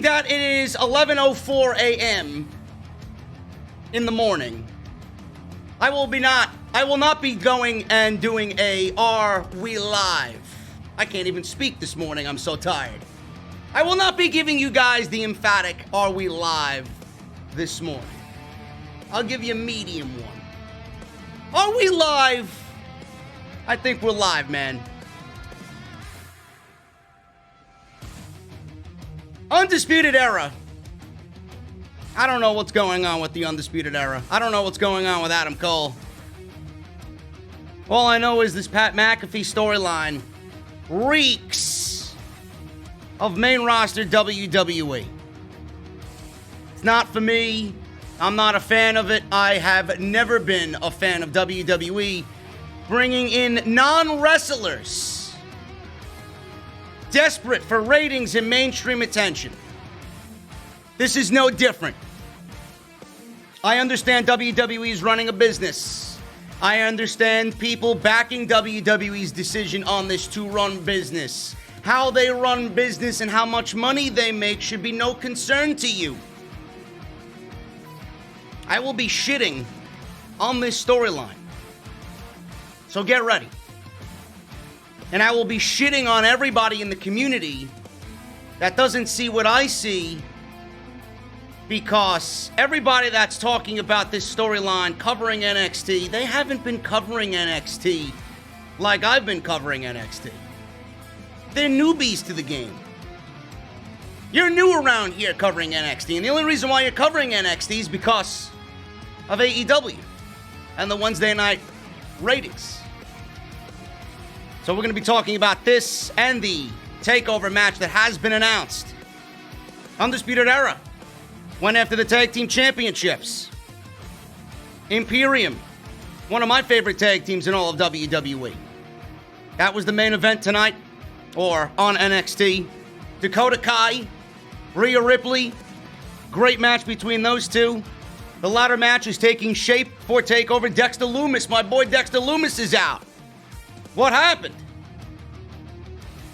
being that it is 11:04 a.m. in the morning, I will not be going and doing a Are We Live? I can't even speak this morning, I'm so tired. I will not be giving you guys the emphatic Are We Live this morning. I'll give you a medium one. Are we live? I think we're live, man. Undisputed Era. I don't know what's going on with the Undisputed Era. I don't know what's going on with Adam Cole. All I know is this Pat McAfee storyline reeks of main roster WWE. It's not for me. I'm not a fan of it. I have never been a fan of WWE bringing in non-wrestlers desperate for ratings and mainstream attention. This is no different. I understand WWE is running a business. I understand people backing WWE's decision on this to run business. How they run business and how much money they make should be no concern to you. I will be shitting on this storyline. So get ready. And I will be shitting on everybody in the community that doesn't see what I see, because everybody that's talking about this storyline covering NXT, they haven't been covering NXT like I've been covering NXT. They're newbies to the game. You're new around here covering NXT, and the only reason why you're covering NXT is because of AEW and the Wednesday night ratings. So we're going to be talking about this and the Takeover match that has been announced. Undisputed Era went after the tag team championships. Imperium, one of my favorite tag teams in all of WWE. That was the main event tonight, or on NXT. Dakota Kai, Rhea Ripley, great match between those two. The latter match is taking shape for Takeover. Dexter Lumis, my boy Dexter Lumis is out. What happened?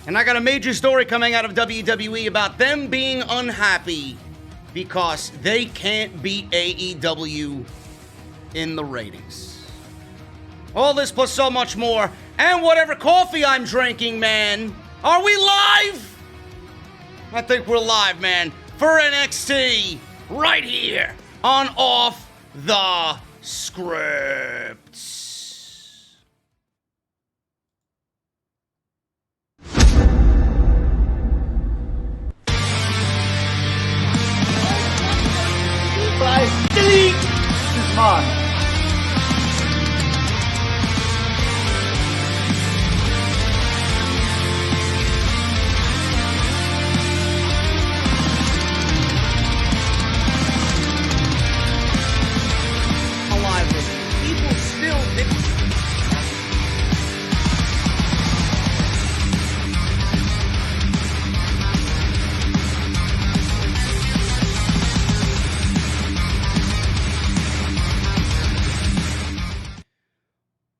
And I got a major story coming out of WWE about them being unhappy because they can't beat AEW in the ratings. All this plus so much more, and whatever coffee I'm drinking, man. Are we live? I think we're live, man, for NXT right here on Off the Script. Delete this man. Alive with it. People still think.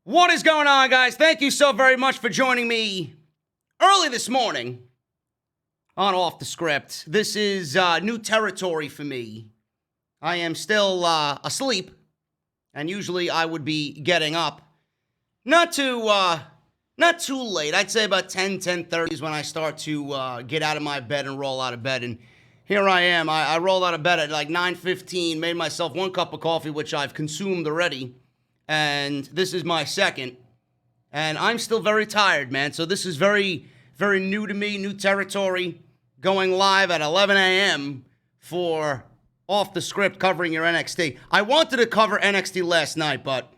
What is going on, guys? Thank you so very much for joining me early this morning on Off the Script. This is new territory for me. I am still asleep, and usually I would be getting up. Not too late. I'd say about 10:30 is when I start to get out of my bed and roll out of bed. And here I am. I rolled out of bed at like 9:15, made myself one cup of coffee, which I've consumed already. And this is my second. And I'm still very tired, man. So this is very, very new to me, new territory. Going live at 11 a.m. for Off the Script covering your NXT. I wanted to cover NXT last night, but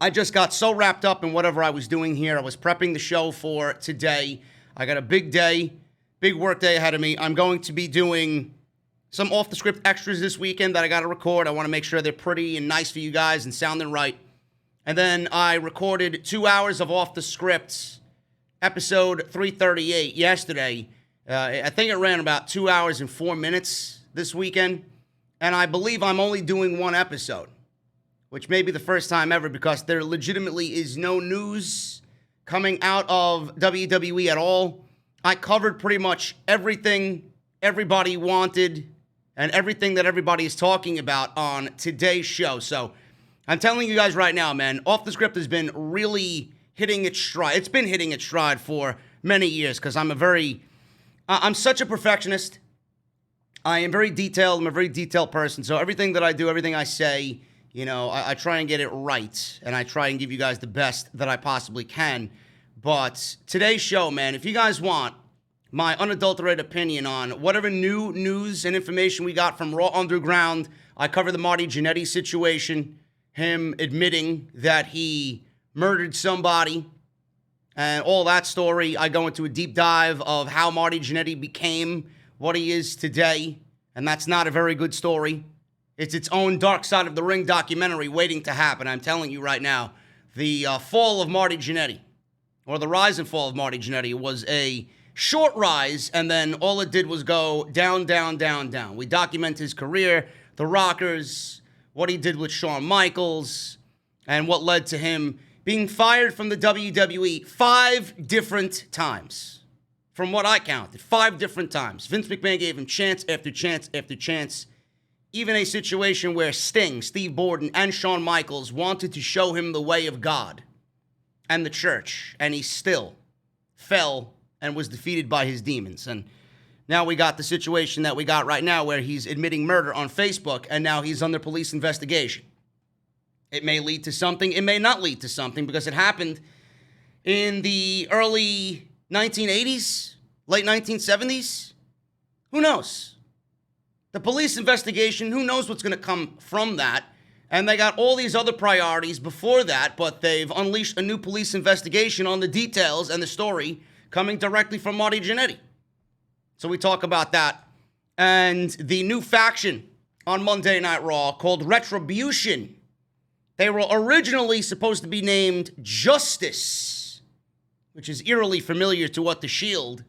I just got so wrapped up in whatever I was doing here. I was prepping the show for today. I got a big day, big work day ahead of me. I'm going to be doing some off-the-script extras this weekend that I got to record. I want to make sure they're pretty and nice for you guys and sounding right. And then I recorded 2 hours of off-the-script, episode 338 yesterday. I think it ran about 2 hours and 4 minutes this weekend. And I believe I'm only doing one episode, which may be the first time ever because there legitimately is no news coming out of WWE at all. I covered pretty much everything everybody wanted and everything that everybody is talking about on today's show. So I'm telling you guys right now, man, Off the Script has been really hitting its stride. It's been hitting its stride for many years because I'm such a perfectionist. I am very detailed. I'm a very detailed person. So everything that I do, everything I say, I try and get it right. And I try and give you guys the best that I possibly can. But today's show, man, if you guys want my unadulterated opinion on whatever new news and information we got from Raw Underground, I cover the Marty Jannetty situation, him admitting that he murdered somebody, and all that story. I go into a deep dive of how Marty Jannetty became what he is today, and that's not a very good story. It's its own Dark Side of the Ring documentary waiting to happen. I'm telling you right now, the fall of Marty Jannetty, or the rise and fall of Marty Jannetty, was a short rise, and then all it did was go down, down, down, down. We document his career, the Rockers, what he did with Shawn Michaels, and what led to him being fired from the WWE 5 different times. From what I counted, 5 different times. Vince McMahon gave him chance after chance after chance. Even a situation where Sting, Steve Borden, and Shawn Michaels wanted to show him the way of God and the church, and he still fell and was defeated by his demons. And now we got the situation that we got right now where he's admitting murder on Facebook, and now he's under police investigation. It may lead to something. It may not lead to something because it happened in the early 1980s, late 1970s. Who knows? The police investigation, who knows what's going to come from that? And they got all these other priorities before that, but they've unleashed a new police investigation on the details and the story coming directly from Marty Jannetty. So we talk about that. And the new faction on Monday Night Raw called Retribution. They were originally supposed to be named Justice, which is eerily familiar to what The Shield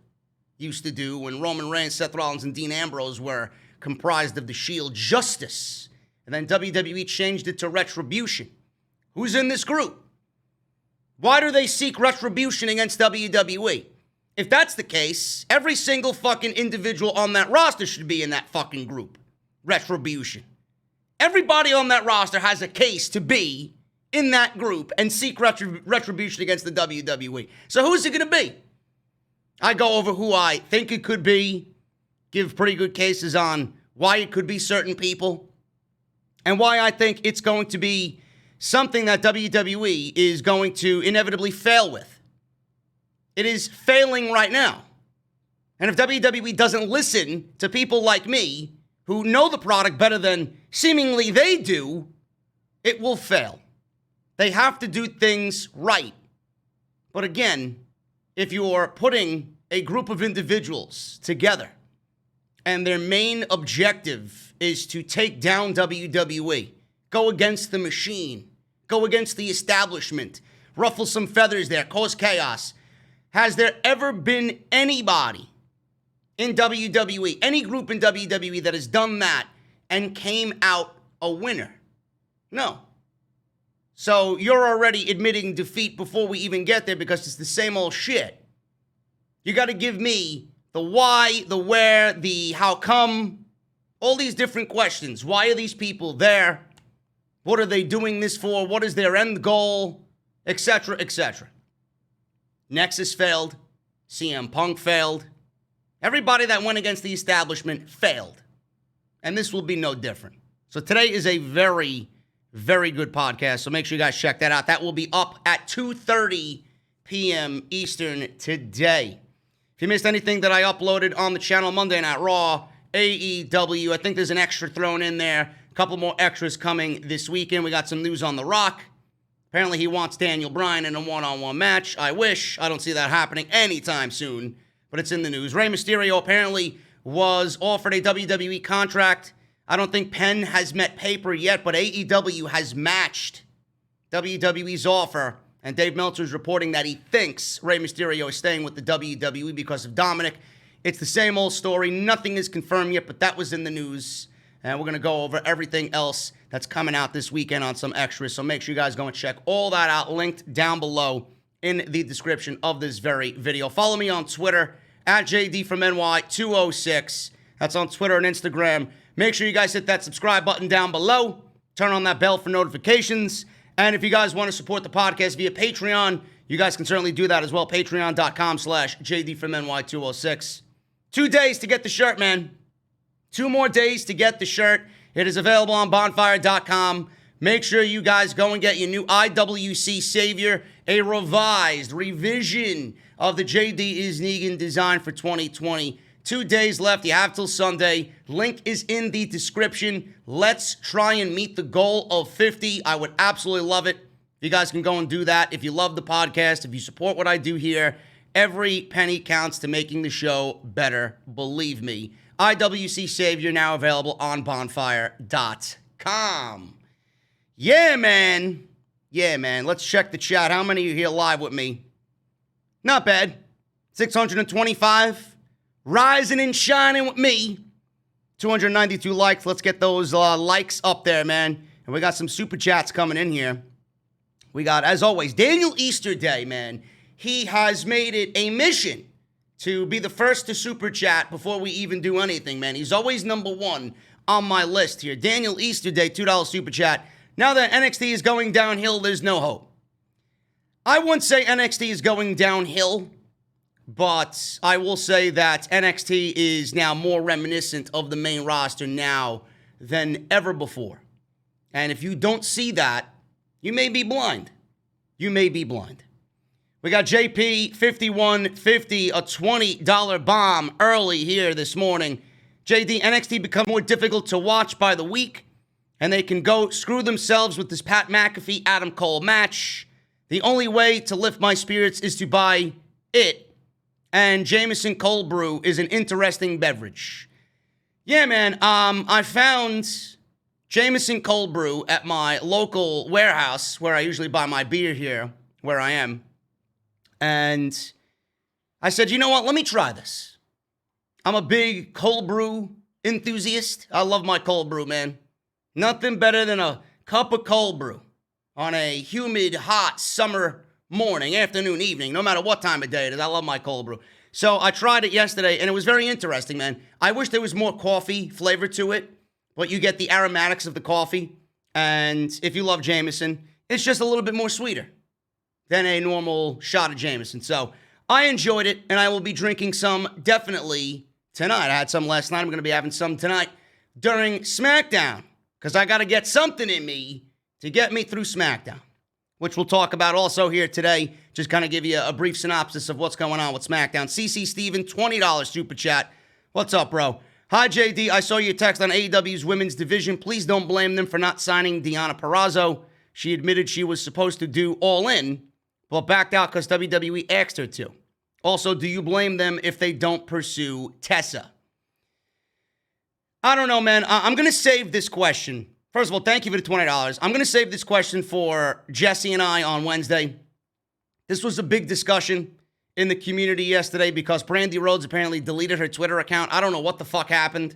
used to do when Roman Reigns, Seth Rollins, and Dean Ambrose were comprised of The Shield. Justice. And then WWE changed it to Retribution. Who's in this group? Why do they seek retribution against WWE? If that's the case, every single fucking individual on that roster should be in that fucking group. Retribution. Everybody on that roster has a case to be in that group and seek retribution against the WWE. So who's it going to be? I go over who I think it could be, give pretty good cases on why it could be certain people, and why I think it's going to be something that WWE is going to inevitably fail with. It is failing right now. And if WWE doesn't listen to people like me, who know the product better than seemingly they do, it will fail. They have to do things right. But again, if you're putting a group of individuals together and their main objective is to take down WWE, go against the machine, go against the establishment, ruffle some feathers there, cause chaos, has there ever been anybody in WWE, any group in WWE that has done that and came out a winner? No. So you're already admitting defeat before we even get there because it's the same old shit. You got to give me the why, the where, the how come, all these different questions. Why are these people there? What are they doing this for? What is their end goal? Etc., etc. Nexus failed. CM Punk failed. Everybody that went against the establishment failed. And this will be no different. So today is a very, very good podcast. So make sure you guys check that out. That will be up at 2:30 p.m. Eastern today. If you missed anything that I uploaded on the channel, Monday Night Raw, AEW, I think there's an extra thrown in there. A couple more extras coming this weekend. We got some news on The Rock. Apparently he wants Daniel Bryan in a one-on-one match. I wish. I don't see that happening anytime soon. But it's in the news. Rey Mysterio apparently was offered a WWE contract. I don't think pen has met paper yet, but AEW has matched WWE's offer. And Dave Meltzer's reporting that he thinks Rey Mysterio is staying with the WWE because of Dominic. It's the same old story. Nothing is confirmed yet, but that was in the news. And we're going to go over everything else that's coming out this weekend on some extras. So make sure you guys go and check all that out. Linked down below in the description of this very video. Follow me on Twitter at JD from NY206. That's on Twitter and Instagram. Make sure you guys hit that subscribe button down below. Turn on that bell for notifications. And if you guys want to support the podcast via Patreon, you guys can certainly do that as well. Patreon.com/JD from NY206. 2 days to get the shirt, man. 2 more days to get the shirt. It is available on bonfire.com. Make sure you guys go and get your new IWC Savior, a revised revision of the JD is NEGAN design for 2020. 2 days left. You have till Sunday. Link is in the description. Let's try and meet the goal of 50. I would absolutely love it. You guys can go and do that. If you love the podcast, if you support what I do here, every penny counts to making the show better. Believe me. IWC Savior now available on bonfire.com. Yeah, man. Let's check the chat. How many of you here live with me? Not bad. 625. Rising and shining with me. 292 likes. Let's get those likes up there, man. And we got some super chats coming in here. We got, as always, Daniel Easterday, man. He has made it a mission to be the first to super chat before we even do anything, man. He's always number one on my list here. Daniel Easterday, $2 super chat. Now that NXT is going downhill, there's no hope. I wouldn't say NXT is going downhill, but I will say that NXT is now more reminiscent of the main roster now than ever before. And if you don't see that, you may be blind. You may be blind. We got JP5150, a $20 bomb early here this morning. JD, NXT become more difficult to watch by the week, and they can go screw themselves with this Pat McAfee Adam Cole match. The only way to lift my spirits is to buy it, and Jameson cold brew is an interesting beverage. Yeah, man, I found Jameson cold brew at my local warehouse where I usually buy my beer here, where I am. And I said, you know what? Let me try this. I'm a big cold brew enthusiast. I love my cold brew, man. Nothing better than a cup of cold brew on a humid, hot summer morning, afternoon, evening, no matter what time of day it is. I love my cold brew. So I tried it yesterday, and it was very interesting, man. I wish there was more coffee flavor to it, but you get the aromatics of the coffee. And if you love Jameson, it's just a little bit more sweeter than a normal shot of Jameson. So I enjoyed it, and I will be drinking some definitely tonight. I had some last night. I'm going to be having some tonight during SmackDown, because I got to get something in me to get me through SmackDown, which we'll talk about also here today. Just kind of give you a brief synopsis of what's going on with SmackDown. CC Steven, $20 super chat. What's up, bro? Hi, JD. I saw your text on AEW's women's division. Please don't blame them for not signing Deonna Purrazzo. She admitted she was supposed to do All In, but backed out because WWE asked her to. Also, do you blame them if they don't pursue Tessa? I don't know, man. I'm going to save this question. First of all, thank you for the $20. I'm going to save this question for Jesse and I on Wednesday. This was a big discussion in the community yesterday because Brandy Rhodes apparently deleted her Twitter account. I don't know what the fuck happened.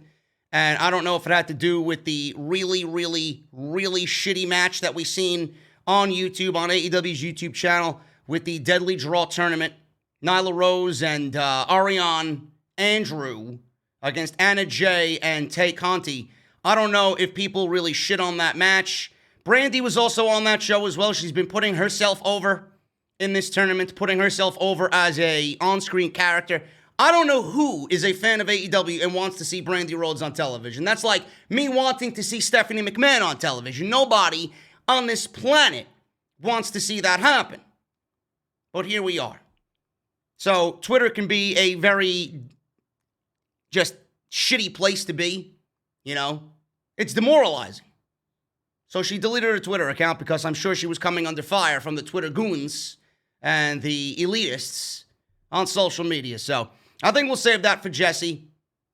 And I don't know if it had to do with the really, really, really shitty match that we seen on YouTube, on AEW's YouTube channel, with the Deadly Draw tournament. Nyla Rose and Ariane Andrew against Anna Jay and Tay Conti. I don't know if people really shit on that match. Brandy was also on that show as well. She's been putting herself over in this tournament, putting herself over as a on-screen character. I don't know who is a fan of AEW and wants to see Brandy Rhodes on television. That's like me wanting to see Stephanie McMahon on television. Nobody on this planet wants to see that happen. But here we are. So Twitter can be a very just shitty place to be, you know. It's demoralizing. So she deleted her Twitter account because I'm sure she was coming under fire from the Twitter goons and the elitists on social media. So I think we'll save that for Jesse.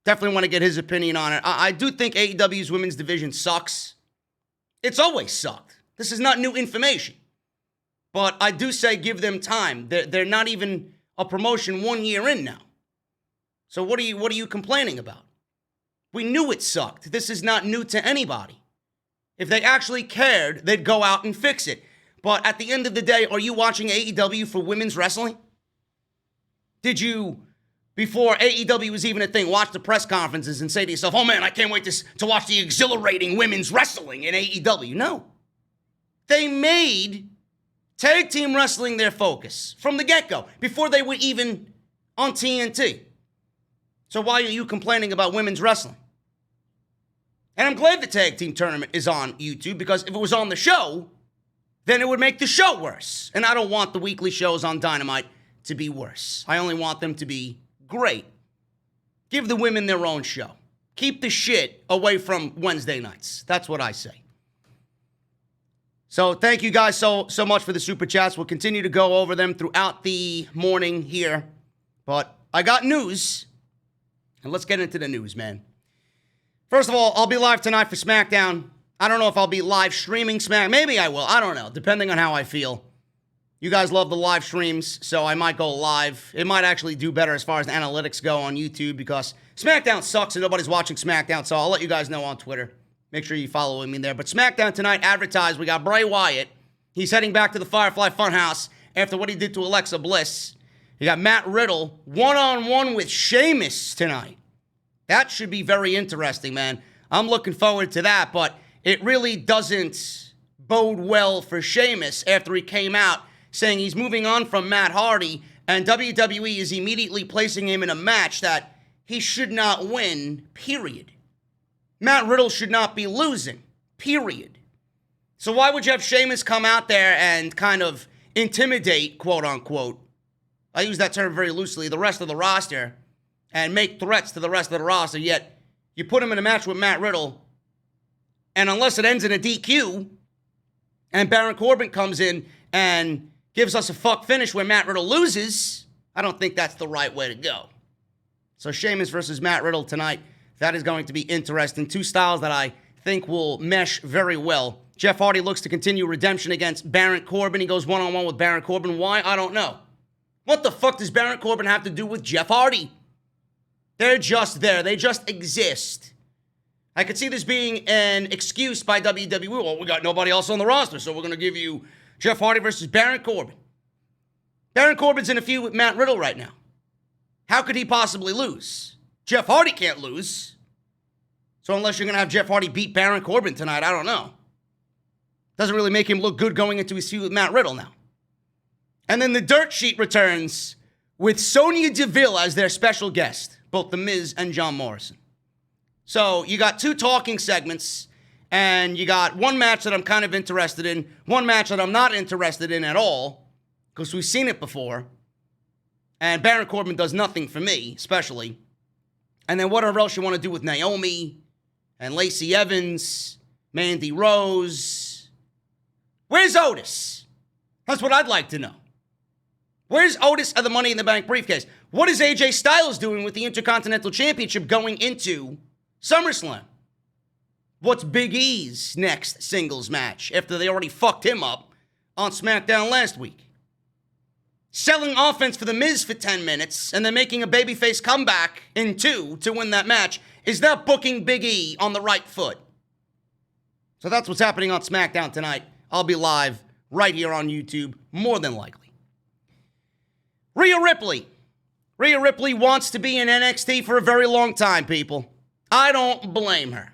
Definitely want to get his opinion on it. I do think AEW's women's division sucks. It's always sucked. This is not new information. But I do say give them time. They're not even a promotion 1 year in now. So what are you complaining about? We knew it sucked. This is not new to anybody. If they actually cared, they'd go out and fix it. But at the end of the day, are you watching AEW for women's wrestling? Did you before AEW was even a thing. Watch the press conferences and say to yourself, oh man, I can't wait to watch the exhilarating women's wrestling in AEW. No. They made tag team wrestling their focus from the get-go, before they were even on TNT. So why are you complaining about women's wrestling? And I'm glad the tag team tournament is on YouTube, because if it was on the show, then it would make the show worse. And I don't want the weekly shows on Dynamite to be worse. I only want them to be great. Give the women their own show. Keep the shit away from Wednesday nights. That's what I say. So thank you guys so much for the super chats. We'll continue to go over them throughout the morning here. But I got news. And let's get into the news, man. First of all, I'll be live tonight for SmackDown. I don't know if I'll be live streaming SmackDown. Maybe I will. I don't know, depending on how I feel. You guys love the live streams, so I might go live. It might actually do better as far as analytics go on YouTube, because SmackDown sucks and nobody's watching SmackDown, so I'll let you guys know on Twitter. Make sure you follow me there. But SmackDown tonight, advertised, we got Bray Wyatt. He's heading back to the Firefly Funhouse after what he did to Alexa Bliss. You got Matt Riddle one-on-one with Sheamus tonight. That should be very interesting, man. I'm looking forward to that, but it really doesn't bode well for Sheamus after he came out saying he's moving on from Matt Hardy, and WWE is immediately placing him in a match that he should not win, period. Matt Riddle should not be losing, period. So why would you have Sheamus come out there and kind of intimidate, quote unquote, I use that term very loosely, the rest of the roster, and make threats to the rest of the roster, yet you put him in a match with Matt Riddle, and unless it ends in a DQ, and Baron Corbin comes in and gives us a fuck finish where Matt Riddle loses, I don't think that's the right way to go. So Sheamus versus Matt Riddle tonight, that is going to be interesting. Two styles that I think will mesh very well. Jeff Hardy looks to continue redemption against Baron Corbin. He goes one-on-one with Baron Corbin. Why? I don't know. What the fuck does Baron Corbin have to do with Jeff Hardy? They're just there. They just exist. I could see this being an excuse by WWE. Well, we got nobody else on the roster, so we're going to give you Jeff Hardy versus Baron Corbin. Baron Corbin's in a feud with Matt Riddle right now. How could he possibly lose? Jeff Hardy can't lose. So unless you're going to have Jeff Hardy beat Baron Corbin tonight, I don't know. Doesn't really make him look good going into his feud with Matt Riddle now. And then the Dirt Sheet returns with Sonya Deville as their special guest, both The Miz and John Morrison. So you got two talking segments, and you got one match that I'm kind of interested in, one match that I'm not interested in at all, because we've seen it before. And Baron Corbin does nothing for me, especially. And then whatever else you want to do with Naomi and Lacey Evans, Mandy Rose. Where's Otis? That's what I'd like to know. Where's Otis of the Money in the Bank briefcase? What is AJ Styles doing with the Intercontinental Championship going into SummerSlam? What's Big E's next singles match after they already fucked him up on SmackDown last week? Selling offense for The Miz for 10 minutes and then making a babyface comeback in 2 to win that match is not booking Big E on the right foot. So that's what's happening on SmackDown tonight. I'll be live right here on YouTube, more than likely. Rhea Ripley. Rhea Ripley wants to be in NXT for a very long time, people. I don't blame her.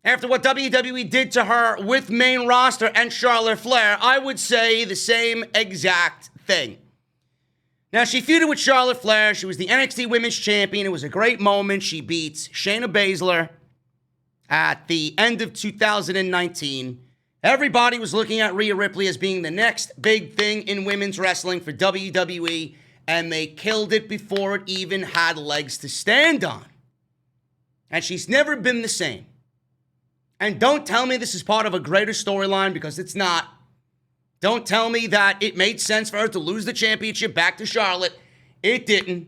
After what WWE did to her with main roster and Charlotte Flair, I would say the same exact thing. Now, she feuded with Charlotte Flair. She was the NXT Women's Champion. It was a great moment. She beats Shayna Baszler at the end of 2019. Everybody was looking at Rhea Ripley as being the next big thing in women's wrestling for WWE, and they killed it before it even had legs to stand on. And she's never been the same. And don't tell me this is part of a greater storyline, because it's not. Don't tell me that it made sense for her to lose the championship back to Charlotte. It didn't.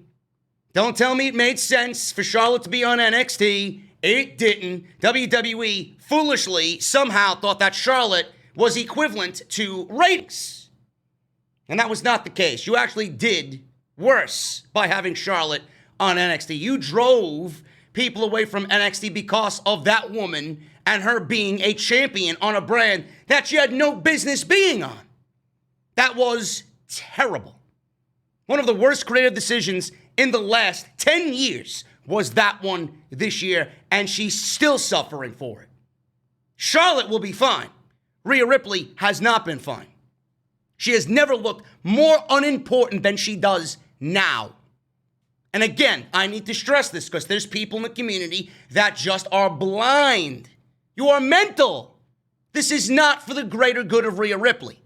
Don't tell me it made sense for Charlotte to be on NXT. It didn't. WWE foolishly somehow thought that Charlotte was equivalent to ratings. And that was not the case. You actually did worse by having Charlotte on NXT. You drove people away from NXT because of that woman and her being a champion on a brand that she had no business being on. That was terrible. One of the worst creative decisions in the last 10 years was that one this year, and she's still suffering for it. Charlotte will be fine. Rhea Ripley has not been fine. She has never looked more unimportant than she does now. And again, I need to stress this because there's people in the community that just are blind. You are mental. This is not for the greater good of Rhea Ripley.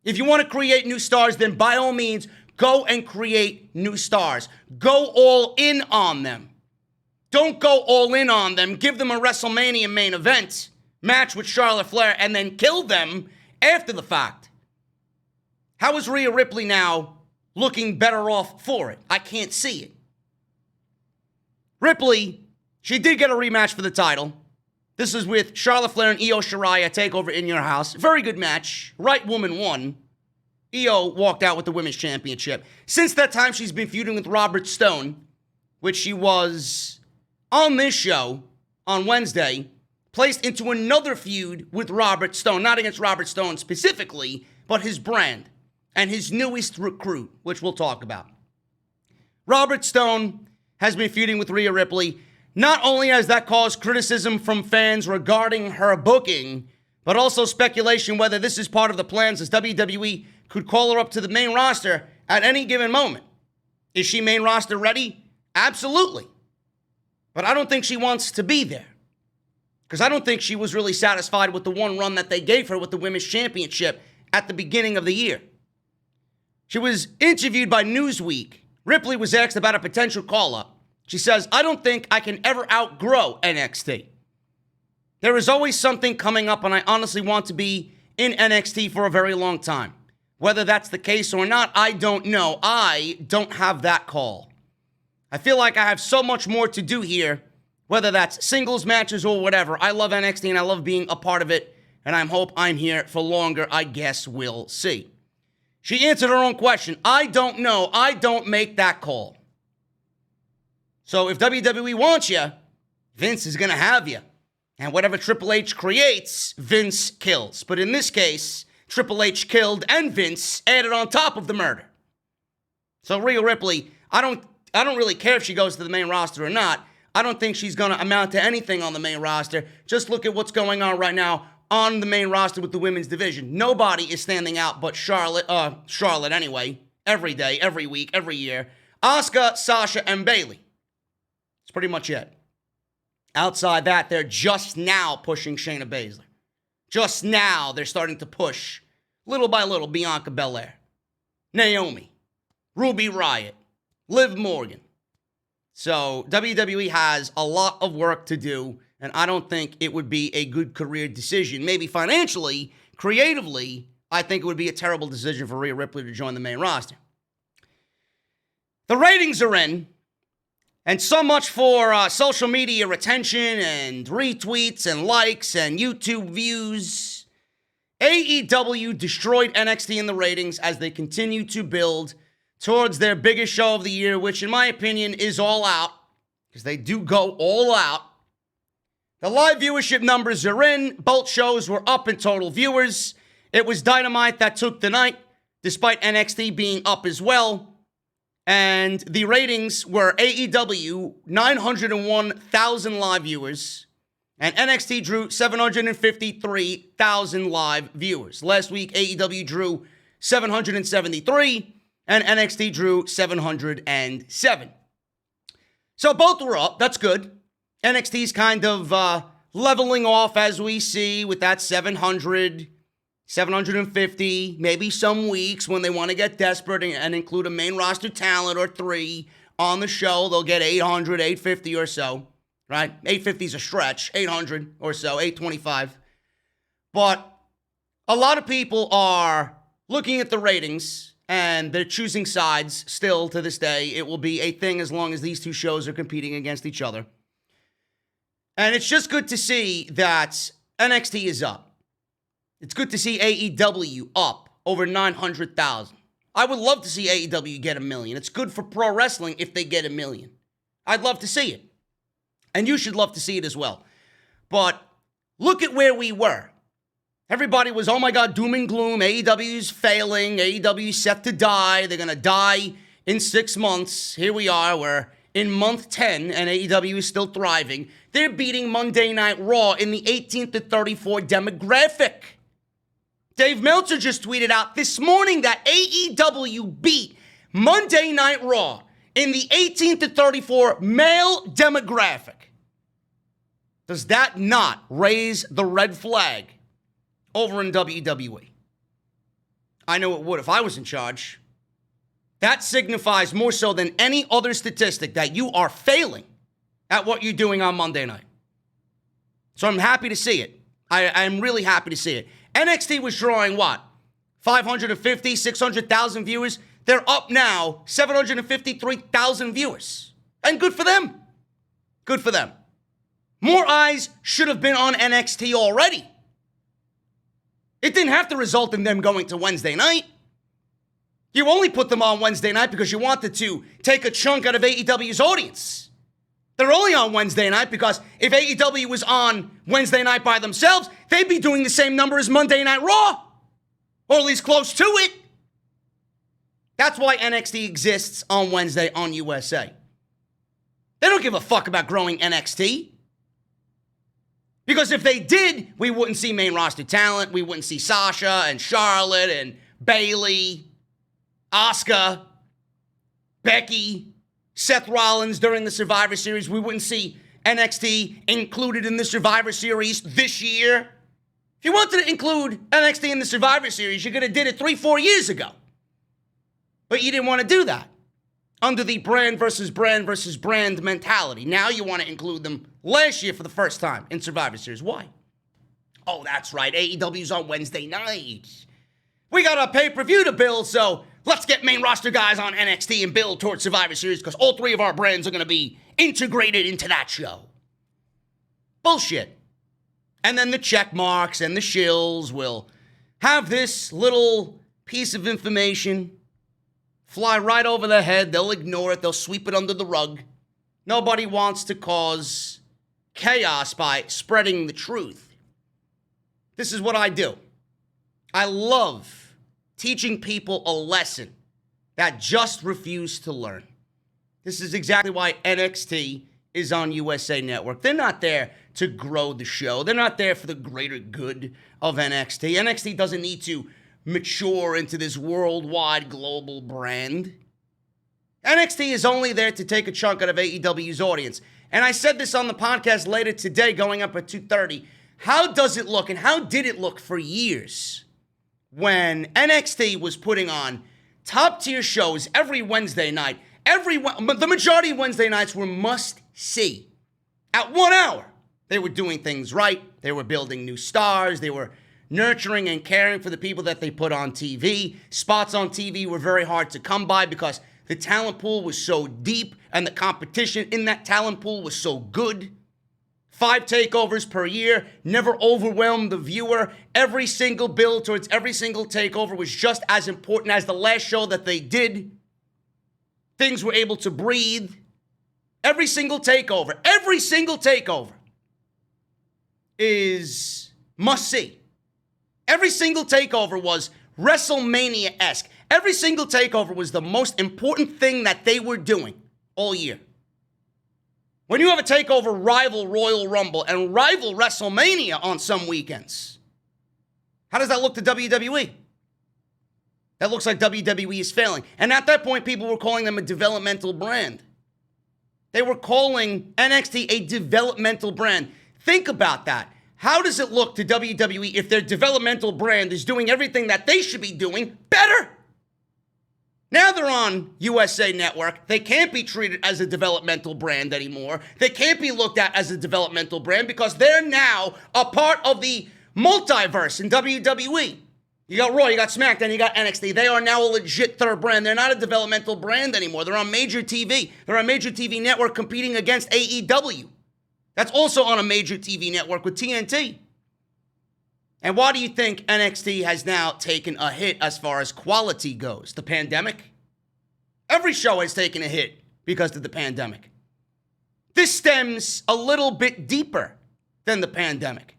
If you want to create new stars, then by all means, go and create new stars. Go all in on them. Don't go all in on them. Give them a WrestleMania main event match with Charlotte Flair and then kill them after the fact. How is Rhea Ripley now looking better off for it? I can't see it. Ripley, she did get a rematch for the title. This is with Charlotte Flair and Io Shirai at Takeover in Your House. Very good match. Right woman won. Io walked out with the Women's Championship. Since that time, she's been feuding with Robert Stone, which she was on this show on Wednesday, placed into another feud with Robert Stone. Not against Robert Stone specifically, but his brand and his newest recruit, which we'll talk about. Robert Stone has been feuding with Rhea Ripley. Not only has that caused criticism from fans regarding her booking, but also speculation whether this is part of the plans as WWE could call her up to the main roster at any given moment. Is she main roster ready? Absolutely. But I don't think she wants to be there. Because I don't think she was really satisfied with the one run that they gave her with the Women's Championship at the beginning of the year. She was interviewed by Newsweek. Ripley was asked about a potential call-up. She says, "I don't think I can ever outgrow NXT. There is always something coming up, and I honestly want to be in NXT for a very long time. Whether that's the case or not, I don't know. I don't have that call. I feel like I have so much more to do here, whether that's singles matches or whatever. I love NXT, and I love being a part of it, and I hope I'm here for longer. I guess we'll see." She answered her own question. I don't know. I don't make that call. So if WWE wants you, Vince is going to have you. And whatever Triple H creates, Vince kills. But in this case, Triple H killed and Vince added on top of the murder. So Rhea Ripley, I don't really care if she goes to the main roster or not. I don't think she's going to amount to anything on the main roster. Just look at what's going on right now on the main roster with the women's division. Nobody is standing out but Charlotte anyway, every day, every week, every year. Asuka, Sasha, and Bayley. That's pretty much it. Outside that, they're just now pushing Shayna Baszler. Just now, they're starting to push, little by little, Bianca Belair, Naomi, Ruby Riott, Liv Morgan. So WWE has a lot of work to do, and I don't think it would be a good career decision. Maybe financially, creatively, I think it would be a terrible decision for Rhea Ripley to join the main roster. The ratings are in. And so much for social media retention and retweets and likes and YouTube views. AEW destroyed NXT in the ratings as they continue to build towards their biggest show of the year, which in my opinion is All Out, because they do go all out. The live viewership numbers are in. Both shows were up in total viewers. It was Dynamite that took the night, despite NXT being up as well. And the ratings were AEW, 901,000 live viewers, and NXT drew 753,000 live viewers. Last week, AEW drew 773, and NXT drew 707. So both were up. That's good. NXT's kind of leveling off as we see with that 700, 750, maybe some weeks when they want to get desperate and include a main roster talent or three on the show, they'll get 800, 850 or so, right? 850 is a stretch, 800 or so, 825. But a lot of people are looking at the ratings and they're choosing sides still to this day. It will be a thing as long as these two shows are competing against each other. And it's just good to see that NXT is up. It's good to see AEW up over 900,000. I would love to see AEW get 1 million. It's good for pro wrestling if they get 1 million. I'd love to see it. And you should love to see it as well. But look at where we were. Everybody was, oh my God, doom and gloom. AEW's failing. AEW's set to die. They're going to die in 6 months, here we are, we're in month 10, and AEW is still thriving. They're beating Monday Night Raw in the 18 to 34 demographic. Dave Meltzer just tweeted out this morning that AEW beat Monday Night Raw in the 18 to 34 male demographic. Does that not raise the red flag over in WWE? I know it would if I was in charge. That signifies more so than any other statistic that you are failing at what you're doing on Monday night. So I'm happy to see it. I'm really happy to see it. NXT was drawing what? 550, 600,000 viewers. They're up now, 753,000 viewers. And good for them. Good for them. More eyes should have been on NXT already. It didn't have to result in them going to Wednesday night. You only put them on Wednesday night because you wanted to take a chunk out of AEW's audience. They're only on Wednesday night because if AEW was on Wednesday night by themselves, they'd be doing the same number as Monday Night Raw. Or at least close to it. That's why NXT exists on Wednesday on USA. They don't give a fuck about growing NXT. Because if they did, we wouldn't see main roster talent. We wouldn't see Sasha and Charlotte and Bayley, Asuka, Becky, Seth Rollins during the Survivor Series. We wouldn't see NXT included in the Survivor Series this year. If you wanted to include NXT in the Survivor Series, you could have did it 3-4 years ago. But you didn't want to do that. Under the brand versus brand mentality. Now you want to include them last year for the first time in Survivor Series. Why? Oh, that's right. AEW's on Wednesday nights. We got a pay-per-view to build, so let's get main roster guys on NXT and build towards Survivor Series because all three of our brands are going to be integrated into that show. Bullshit. And then the check marks and the shills will have this little piece of information fly right over their head. They'll ignore it. They'll sweep it under the rug. Nobody wants to cause chaos by spreading the truth. This is what I do. I love teaching people a lesson that just refuse to learn. This is exactly why NXT is on USA Network. They're not there to grow the show. They're not there for the greater good of NXT. NXT doesn't need to mature into this worldwide global brand. NXT is only there to take a chunk out of AEW's audience. And I said this on the podcast later today, going up at 2:30. How does it look and how did it look for years when NXT was putting on top-tier shows every Wednesday night? The majority of Wednesday nights were must-see. At 1 hour, they were doing things right. They were building new stars. They were nurturing and caring for the people that they put on TV. Spots on TV were very hard to come by because the talent pool was so deep and the competition in that talent pool was so good. 5 takeovers per year, never overwhelmed the viewer. Every single build towards every single takeover was just as important as the last show that they did. Things were able to breathe. Every single takeover is must-see. Every single takeover was WrestleMania-esque. Every single takeover was the most important thing that they were doing all year. When you have a takeover rival Royal Rumble and rival WrestleMania on some weekends, how does that look to WWE? That looks like WWE is failing. And at that point, people were calling them a developmental brand. They were calling NXT a developmental brand. Think about that. How does it look to WWE if their developmental brand is doing everything that they should be doing better? Now they're on USA Network. They can't be treated as a developmental brand anymore. They can't be looked at as a developmental brand because they're now a part of the multiverse in WWE. You got Raw, you got SmackDown, you got NXT. They are now a legit third brand. They're not a developmental brand anymore. They're on major TV. They're on major TV network competing against AEW. That's also on a major TV network with TNT. And why do you think NXT has now taken a hit as far as quality goes? The pandemic? Every show has taken a hit because of the pandemic. This stems a little bit deeper than the pandemic.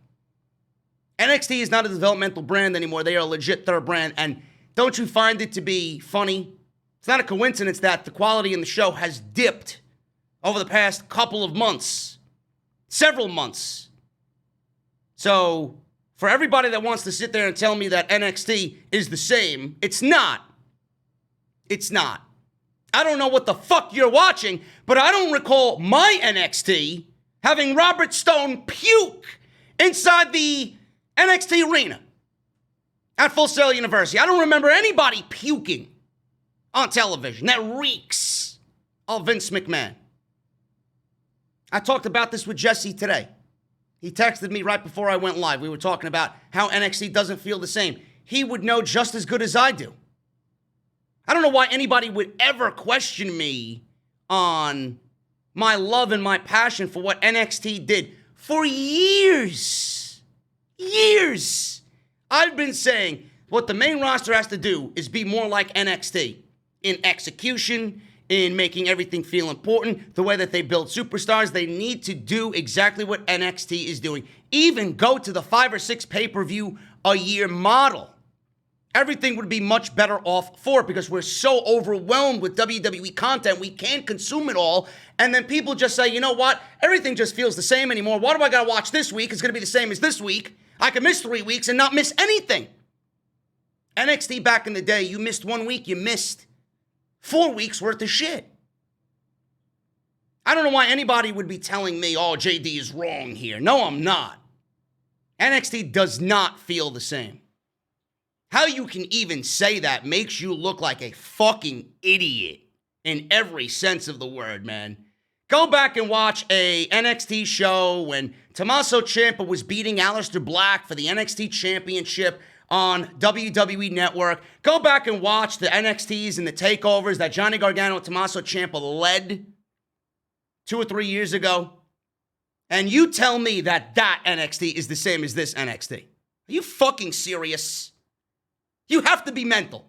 NXT is not a developmental brand anymore. They are a legit third brand. And don't you find it to be funny It's not a coincidence that the quality in the show has dipped over the past couple of months, several months. So, for everybody that wants to sit there and tell me that NXT is the same, it's not. It's not. I don't know what the fuck you're watching, but I don't recall my NXT having Robert Stone puke inside the NXT arena at Full Sail University. I don't remember anybody puking on television. That reeks of Vince McMahon. I talked about this with Jesse today. He texted me right before I went live. We were talking about how NXT doesn't feel the same. He would know just as good as I do. I don't know why anybody would ever question me on my love and my passion for what NXT did. For years, I've been saying what the main roster has to do is be more like NXT in execution, in making everything feel important, the way that they build superstars. They need to do exactly what NXT is doing. Even go to the 5 or 6 pay-per-view a year model. Everything would be much better off for it because we're so overwhelmed with WWE content, we can't consume it all. And then people just say, you know what? Everything just feels the same anymore. Why do I got to watch this week? It's going to be the same as this week. I can miss 3 weeks and not miss anything. NXT back in the day, you missed 1 week, you missed 4 weeks worth of shit. I don't know why anybody would be telling me, oh, JD is wrong here. No, I'm not. NXT does not feel the same. How you can even say that makes you look like a fucking idiot in every sense of the word, man. Go back and watch a NXT show when Tommaso Ciampa was beating Aleister Black for the NXT Championship on WWE Network. Go back and watch the NXTs and the takeovers that Johnny Gargano and Tommaso Ciampa led 2 or 3 years ago. And you tell me that NXT is the same as this NXT. Are you fucking serious? You have to be mental.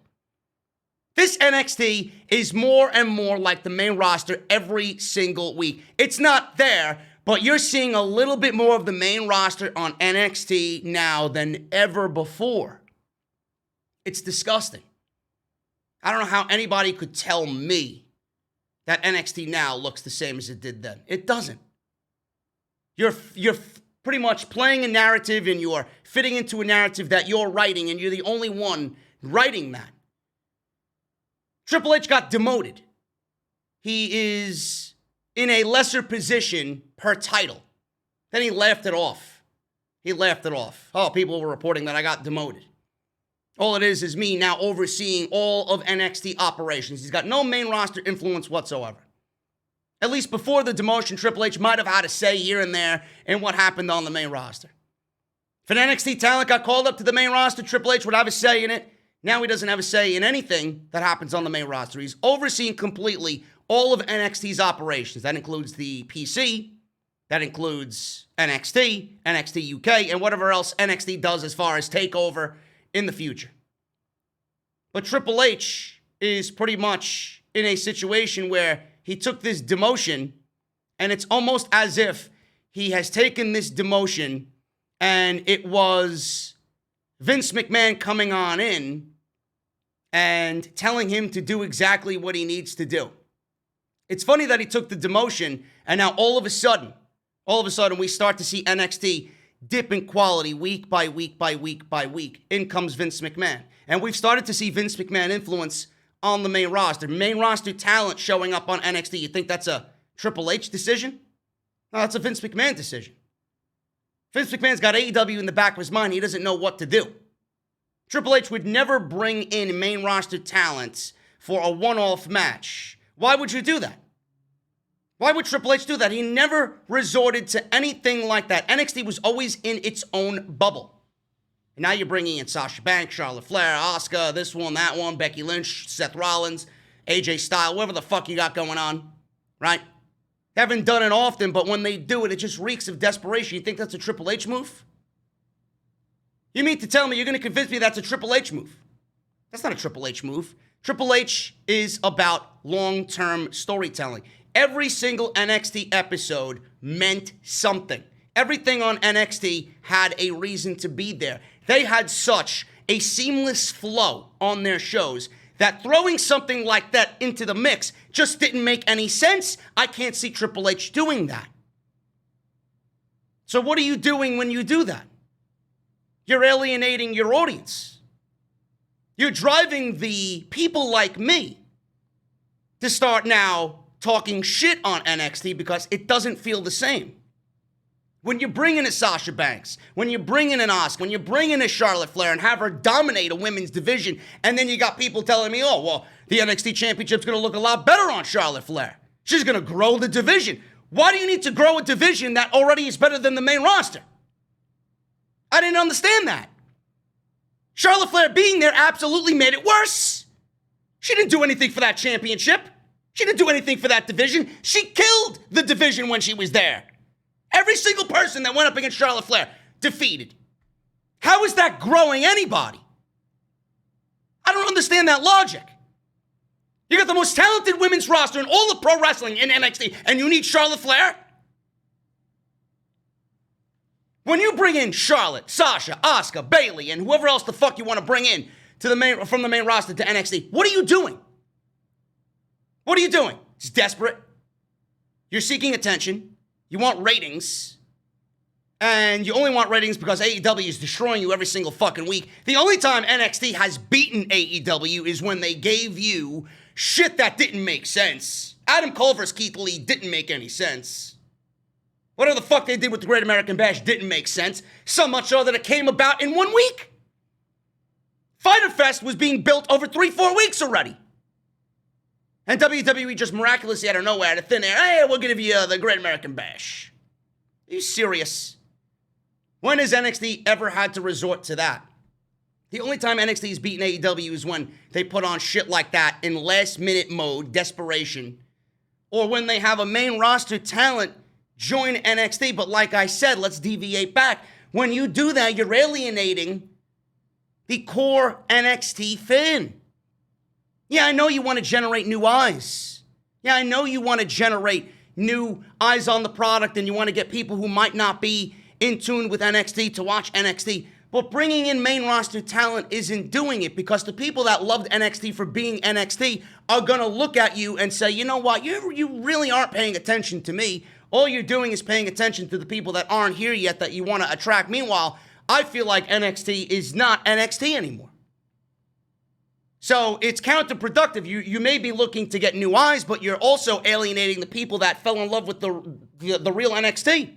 This NXT is more and more like the main roster every single week. It's not there, but you're seeing a little bit more of the main roster on NXT now than ever before. It's disgusting. I don't know how anybody could tell me that NXT now looks the same as it did then. It doesn't. You're pretty much playing a narrative and you're fitting into a narrative that you're writing, and you're the only one writing that. Triple H got demoted. He is in a lesser position per title. Then he laughed it off. Oh, people were reporting that I got demoted. All it is me now overseeing all of NXT operations. He's got no main roster influence whatsoever. At least before the demotion, Triple H might have had a say here and there in what happened on the main roster. If an NXT talent got called up to the main roster, Triple H would have a say in it. Now he doesn't have a say in anything that happens on the main roster. He's overseeing completely all of NXT's operations. That includes the PC, that includes NXT, NXT UK, and whatever else NXT does as far as Takeover in the future. But Triple H is pretty much in a situation where he took this demotion, and it's almost as if he has taken this demotion and it was Vince McMahon coming on in and telling him to do exactly what he needs to do. It's funny that he took the demotion, and now all of a sudden, we start to see NXT dip in quality week by week by week by week. In comes Vince McMahon. And we've started to see Vince McMahon influence on the main roster. Main roster talent showing up on NXT. You think that's a Triple H decision? No, that's a Vince McMahon decision. Vince McMahon's got AEW in the back of his mind. He doesn't know what to do. Triple H would never bring in main roster talents for a one-off match. Why would you do that? Why would Triple H do that? He never resorted to anything like that. NXT was always in its own bubble. And now you're bringing in Sasha Banks, Charlotte Flair, Asuka, this one, that one, Becky Lynch, Seth Rollins, AJ Styles, whatever the fuck you got going on, right? Haven't done it often, but when they do it, it just reeks of desperation. You think that's a Triple H move? You mean to tell me you're going to convince me that's a Triple H move? That's not a Triple H move. Triple H is about long-term storytelling. Every single NXT episode meant something. Everything on NXT had a reason to be there. They had such a seamless flow on their shows that throwing something like that into the mix just didn't make any sense. I can't see Triple H doing that. So what are you doing when you do that? You're alienating your audience. You're driving the people like me to start now talking shit on NXT because it doesn't feel the same. When you bring in a Sasha Banks, when you bring in an Asuka, when you bring in a Charlotte Flair and have her dominate a women's division, and then you got people telling me, oh, well, the NXT Championship's going to look a lot better on Charlotte Flair. She's going to grow the division. Why do you need to grow a division that already is better than the main roster? I didn't understand that. Charlotte Flair being there absolutely made it worse. She didn't do anything for that championship. She didn't do anything for that division. She killed the division when she was there. Every single person that went up against Charlotte Flair, defeated. How is that growing anybody? I don't understand that logic. You got the most talented women's roster in all of pro wrestling in NXT, and you need Charlotte Flair? When you bring in Charlotte, Sasha, Asuka, Bayley, and whoever else the fuck you want to bring in from the main roster to NXT, what are you doing? What are you doing? It's desperate. You're seeking attention. You want ratings. And you only want ratings because AEW is destroying you every single fucking week. The only time NXT has beaten AEW is when they gave you shit that didn't make sense. Adam Cole versus Keith Lee didn't make any sense. Whatever the fuck they did with the Great American Bash didn't make sense. So much so that it came about in 1 week. Fyter Fest was being built over 3-4 weeks already. And WWE just miraculously out of nowhere, out of thin air, hey, we'll give you the Great American Bash. Are you serious? When has NXT ever had to resort to that? The only time NXT has beaten AEW is when they put on shit like that in last-minute mode, desperation, or when they have a main roster talent join NXT. But like I said, let's deviate back. When you do that, you're alienating the core NXT fan. Yeah, I know you want to generate new eyes. Yeah, I know you want to generate new eyes on the product and you want to get people who might not be in tune with NXT to watch NXT. But bringing in main roster talent isn't doing it because the people that loved NXT for being NXT are going to look at you and say, you know what, you really aren't paying attention to me. All you're doing is paying attention to the people that aren't here yet that you want to attract. Meanwhile, I feel like NXT is not NXT anymore. So it's counterproductive. You may be looking to get new eyes, but you're also alienating the people that fell in love with the real NXT.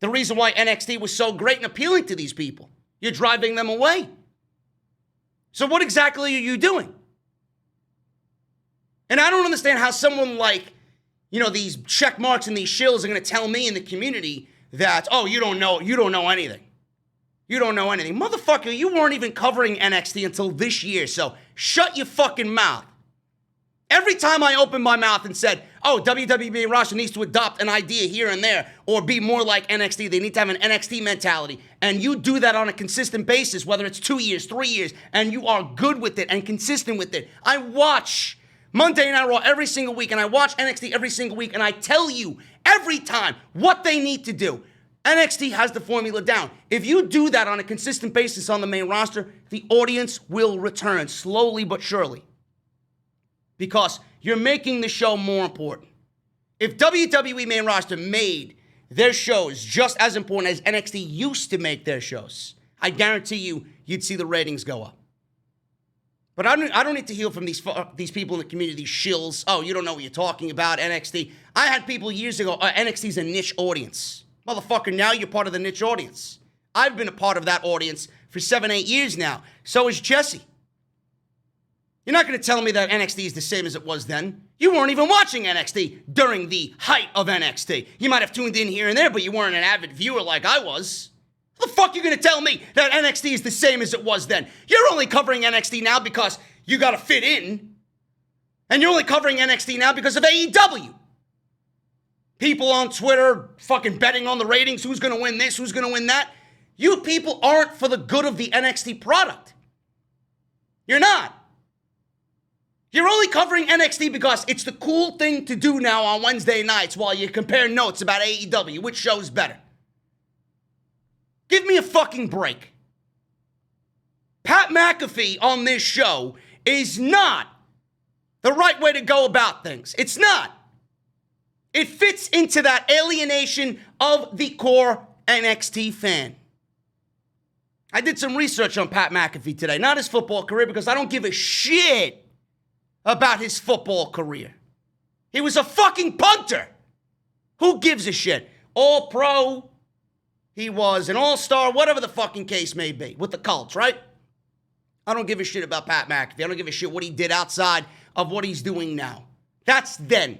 The reason why NXT was so great and appealing to these people. You're driving them away. So what exactly are you doing? And I don't understand how someone like, these check marks and these shills are going to tell me in the community that, oh, you don't know anything. You don't know anything. Motherfucker, you weren't even covering NXT until this year, so shut your fucking mouth. Every time I opened my mouth and said, oh, WWE roster needs to adopt an idea here and there or be more like NXT, they need to have an NXT mentality, and you do that on a consistent basis, whether it's 2 years, 3 years, and you are good with it and consistent with it. I watch Monday Night Raw every single week, and I watch NXT every single week, and I tell you every time what they need to do. NXT has the formula down. If you do that on a consistent basis on the main roster, the audience will return slowly but surely. Because you're making the show more important. If WWE main roster made their shows just as important as NXT used to make their shows, I guarantee you'd see the ratings go up. But I don't need to hear from these people in the community, these shills. Oh, you don't know what you're talking about, NXT. I had people years ago, NXT's a niche audience. Motherfucker, now you're part of the niche audience. I've been a part of that audience for 7-8 years now. So is Jesse. You're not going to tell me that NXT is the same as it was then. You weren't even watching NXT during the height of NXT. You might have tuned in here and there, but you weren't an avid viewer like I was. How the fuck are you going to tell me that NXT is the same as it was then? You're only covering NXT now because you got to fit in. And you're only covering NXT now because of AEW. People on Twitter fucking betting on the ratings, who's going to win this, who's going to win that. You people aren't for the good of the NXT product. You're not. You're only covering NXT because it's the cool thing to do now on Wednesday nights while you compare notes about AEW. Which show's better? Give me a fucking break. Pat McAfee on this show is not the right way to go about things. It's not. It fits into that alienation of the core NXT fan. I did some research on Pat McAfee today, not his football career, because I don't give a shit about his football career. He was a fucking punter. Who gives a shit? All-pro. He was an all-star, whatever the fucking case may be, with the Colts, right? I don't give a shit about Pat McAfee. I don't give a shit what he did outside of what he's doing now. That's then.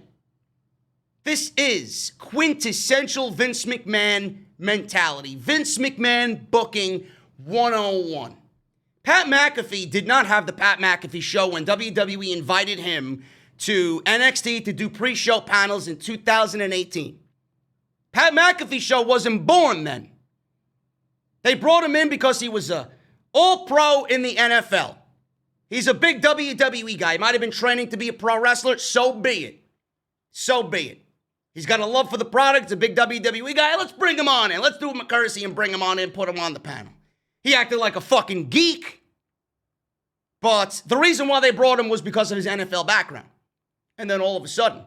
This is quintessential Vince McMahon mentality. Vince McMahon booking 101. Pat McAfee did not have the Pat McAfee show when WWE invited him to NXT to do pre-show panels in 2018. Pat McAfee show wasn't born then. They brought him in because he was a all-pro in the NFL. He's a big WWE guy. He might have been training to be a pro wrestler. So be it. So be it. He's got a love for the product. He's a big WWE guy. Let's bring him on in. Let's do him a courtesy and bring him on in, put him on the panel. He acted like a fucking geek. But the reason why they brought him was because of his NFL background. And then all of a sudden,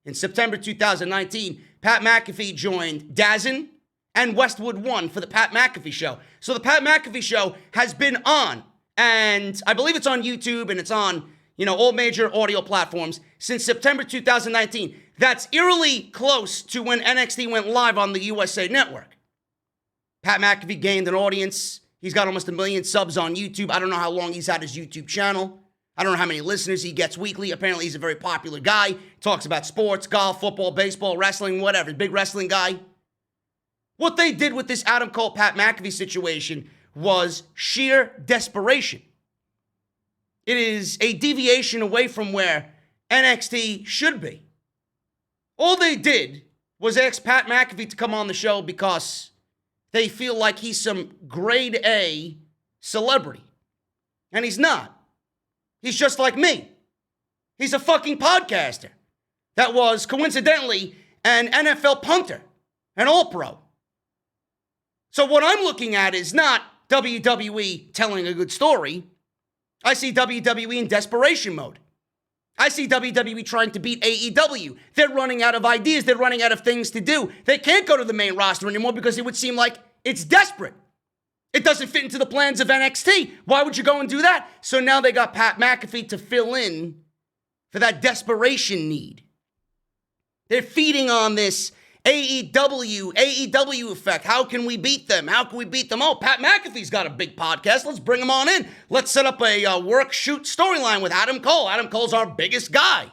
in September 2019, Pat McAfee joined DAZN and Westwood One for the Pat McAfee Show. So the Pat McAfee Show has been on, and I believe it's on YouTube and it's on, all major audio platforms since September 2019. That's eerily close to when NXT went live on the USA Network. Pat McAfee gained an audience. He's got almost 1 million subs on YouTube. I don't know how long he's had his YouTube channel. I don't know how many listeners he gets weekly. Apparently, he's a very popular guy. Talks about sports, golf, football, baseball, wrestling, whatever. Big wrestling guy. What they did with this Adam Cole, Pat McAfee situation was sheer desperation. It is a deviation away from where NXT should be. All they did was ask Pat McAfee to come on the show because they feel like he's some grade A celebrity. And he's not. He's just like me. He's a fucking podcaster that was, coincidentally, an NFL punter, an all-pro. So what I'm looking at is not WWE telling a good story. I see WWE in desperation mode. I see WWE trying to beat AEW. They're running out of ideas. They're running out of things to do. They can't go to the main roster anymore because it would seem like it's desperate. It doesn't fit into the plans of NXT. Why would you go and do that? So now they got Pat McAfee to fill in for that desperation need. They're feeding on this AEW effect. How can we beat them? How can we beat them? Oh, Pat McAfee's got a big podcast. Let's bring him on in. Let's set up a work-shoot storyline with Adam Cole. Adam Cole's our biggest guy.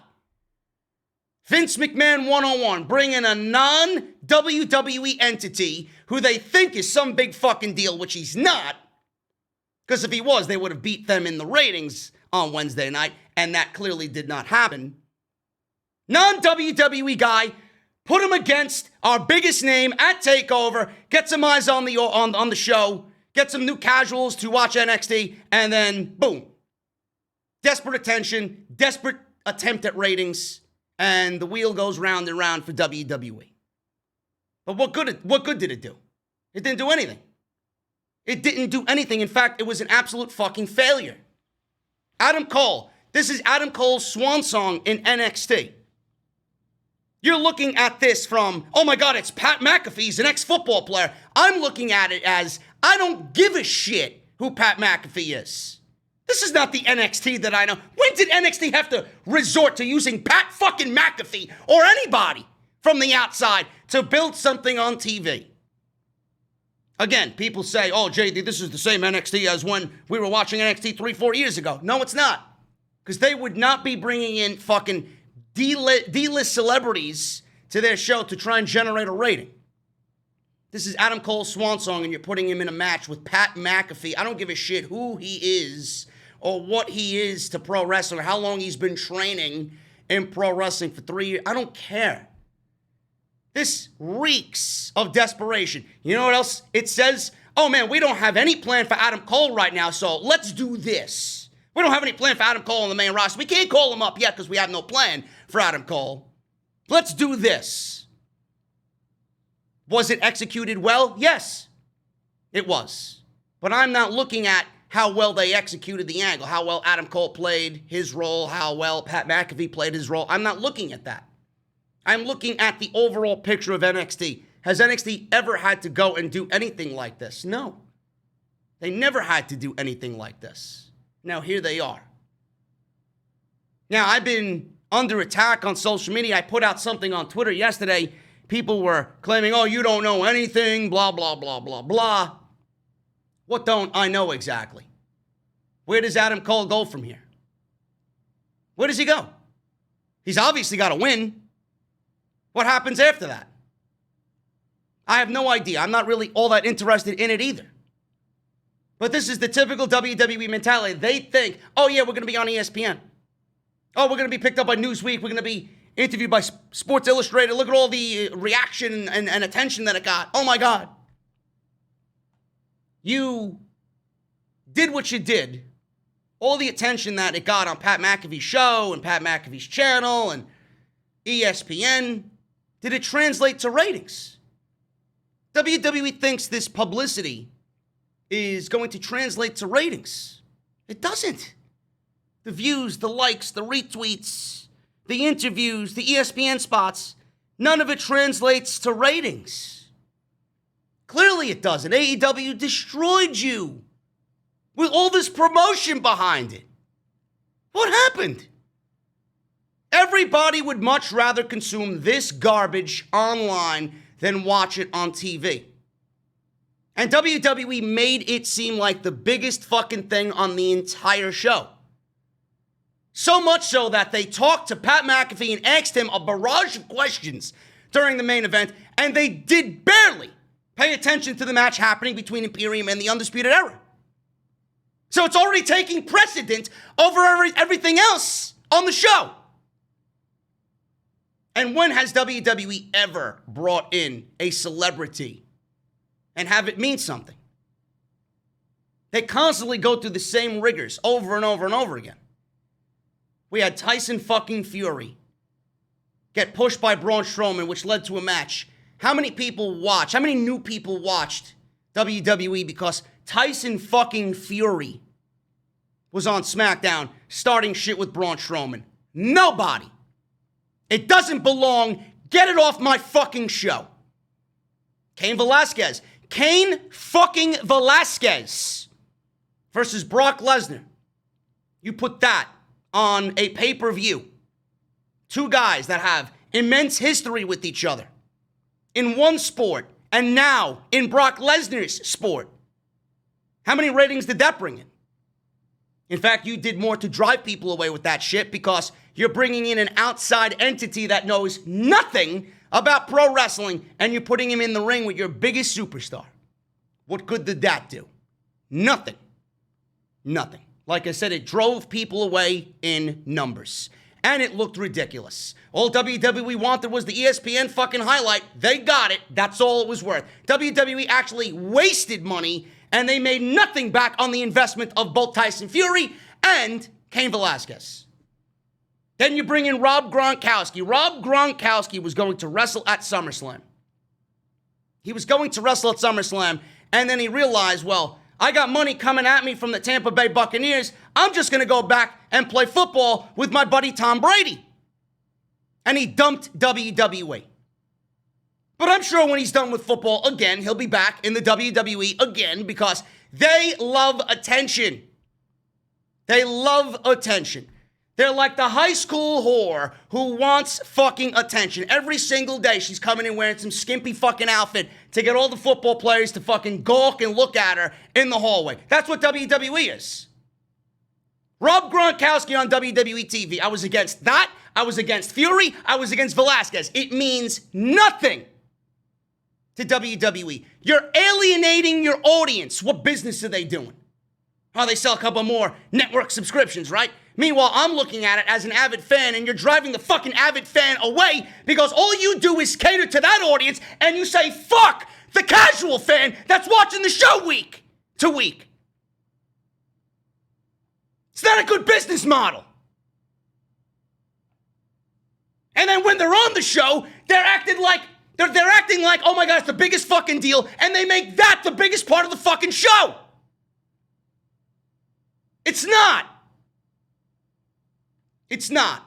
Vince McMahon 101, bringing a non-WWE entity who they think is some big fucking deal, which he's not. Because if he was, they would have beat them in the ratings on Wednesday night, and that clearly did not happen. Non-WWE guy, put him against our biggest name at TakeOver, get some eyes on the show, get some new casuals to watch NXT, and then boom. Desperate attention, desperate attempt at ratings, and the wheel goes round and round for WWE. But what good did it do? It didn't do anything. It didn't do anything. In fact, it was an absolute fucking failure. Adam Cole. This is Adam Cole's swan song in NXT. You're looking at this from, oh my God, it's Pat McAfee. He's an ex-football player. I'm looking at it as, I don't give a shit who Pat McAfee is. This is not the NXT that I know. When did NXT have to resort to using Pat fucking McAfee or anybody from the outside to build something on TV? Again, people say, oh, JD, this is the same NXT as when we were watching NXT 3-4 years ago. No, it's not. Because they would not be bringing in fucking D-list celebrities to their show to try and generate a rating. This is Adam Cole's swan song, and you're putting him in a match with Pat McAfee. I don't give a shit who he is or what he is to pro wrestling or how long he's been training in pro wrestling for 3 years. I don't care. This reeks of desperation. You know what else it says? Oh, man, we don't have any plan for Adam Cole right now, so let's do this. We don't have any plan for Adam Cole on the main roster. We can't call him up yet because we have no plan for Adam Cole. Let's do this. Was it executed well? Yes, it was. But I'm not looking at how well they executed the angle, how well Adam Cole played his role, how well Pat McAfee played his role. I'm not looking at that. I'm looking at the overall picture of NXT. Has NXT ever had to go and do anything like this? No. They never had to do anything like this. Now, here they are. Now, I've been under attack on social media. I put out something on Twitter yesterday. People were claiming, oh, you don't know anything, blah, blah, blah, blah, blah. What don't I know exactly? Where does Adam Cole go from here? Where does he go? He's obviously got to win. What happens after that? I have no idea. I'm not really all that interested in it either. But this is the typical WWE mentality. They think, oh yeah, we're going to be on ESPN. Oh, we're going to be picked up by Newsweek. We're going to be interviewed by Sports Illustrated. Look at all the reaction and attention that it got. Oh my God. You did what you did. All the attention that it got on Pat McAfee's show and Pat McAfee's channel and ESPN, did it translate to ratings? WWE thinks this publicity is going to translate to ratings. It doesn't. The views, the likes, the retweets, the interviews, the ESPN spots, none of it translates to ratings. Clearly it doesn't. AEW destroyed you with all this promotion behind it. What happened? Everybody would much rather consume this garbage online than watch it on TV. And WWE made it seem like the biggest fucking thing on the entire show. So much so that they talked to Pat McAfee and asked him a barrage of questions during the main event, and they did barely pay attention to the match happening between Imperium and the Undisputed Era. So it's already taking precedent over everything else on the show. And when has WWE ever brought in a celebrity and have it mean something? They constantly go through the same rigors over and over and over again. We had Tyson fucking Fury get pushed by Braun Strowman, which led to a match. How many new people watched WWE because Tyson fucking Fury was on SmackDown starting shit with Braun Strowman? Nobody. It doesn't belong. Get it off my fucking show. Cain fucking Velasquez versus Brock Lesnar. You put that on a pay-per-view. Two guys that have immense history with each other in one sport and now in Brock Lesnar's sport. How many ratings did that bring in? In fact, you did more to drive people away with that shit because you're bringing in an outside entity that knows nothing about pro wrestling and you're putting him in the ring with your biggest superstar. What good did that do? Nothing. Nothing. Like I said, it drove people away in numbers. And it looked ridiculous. All WWE wanted was the ESPN fucking highlight. They got it. That's all it was worth. WWE actually wasted money, and they made nothing back on the investment of both Tyson Fury and Cain Velasquez. Then you bring in Rob Gronkowski. Rob Gronkowski was going to wrestle at SummerSlam. He was going to wrestle at SummerSlam, and then he realized, well, I got money coming at me from the Tampa Bay Buccaneers. I'm just going to go back and play football with my buddy Tom Brady. And he dumped WWE. But I'm sure when he's done with football again, he'll be back in the WWE again because they love attention. They love attention. They're like the high school whore who wants fucking attention. Every single day she's coming in wearing some skimpy fucking outfit to get all the football players to fucking gawk and look at her in the hallway. That's what WWE is. Rob Gronkowski on WWE TV. I was against that. I was against Fury. I was against Velasquez. It means nothing to WWE. You're alienating your audience. What business are they doing? Oh, they sell a couple more network subscriptions, right? Meanwhile, I'm looking at it as an avid fan, and you're driving the fucking avid fan away because all you do is cater to that audience, and you say, fuck the casual fan that's watching the show week to week. It's not a good business model. And then when they're on the show, they're acting like, oh my God, it's the biggest fucking deal, and they make that the biggest part of the fucking show. It's not. It's not.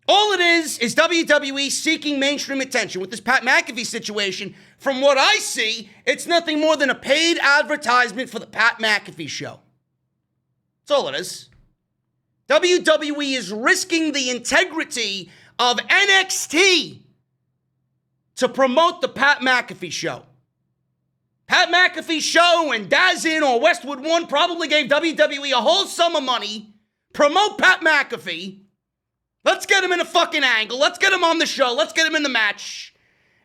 All it is WWE seeking mainstream attention. With this Pat McAfee situation, from what I see, it's nothing more than a paid advertisement for the Pat McAfee show. That's all it is. WWE is risking the integrity of NXT to promote the Pat McAfee show. Pat McAfee show and DAZN or Westwood One probably gave WWE a whole sum of money. Promote Pat McAfee. Let's get him in a fucking angle. Let's get him on the show. Let's get him in the match.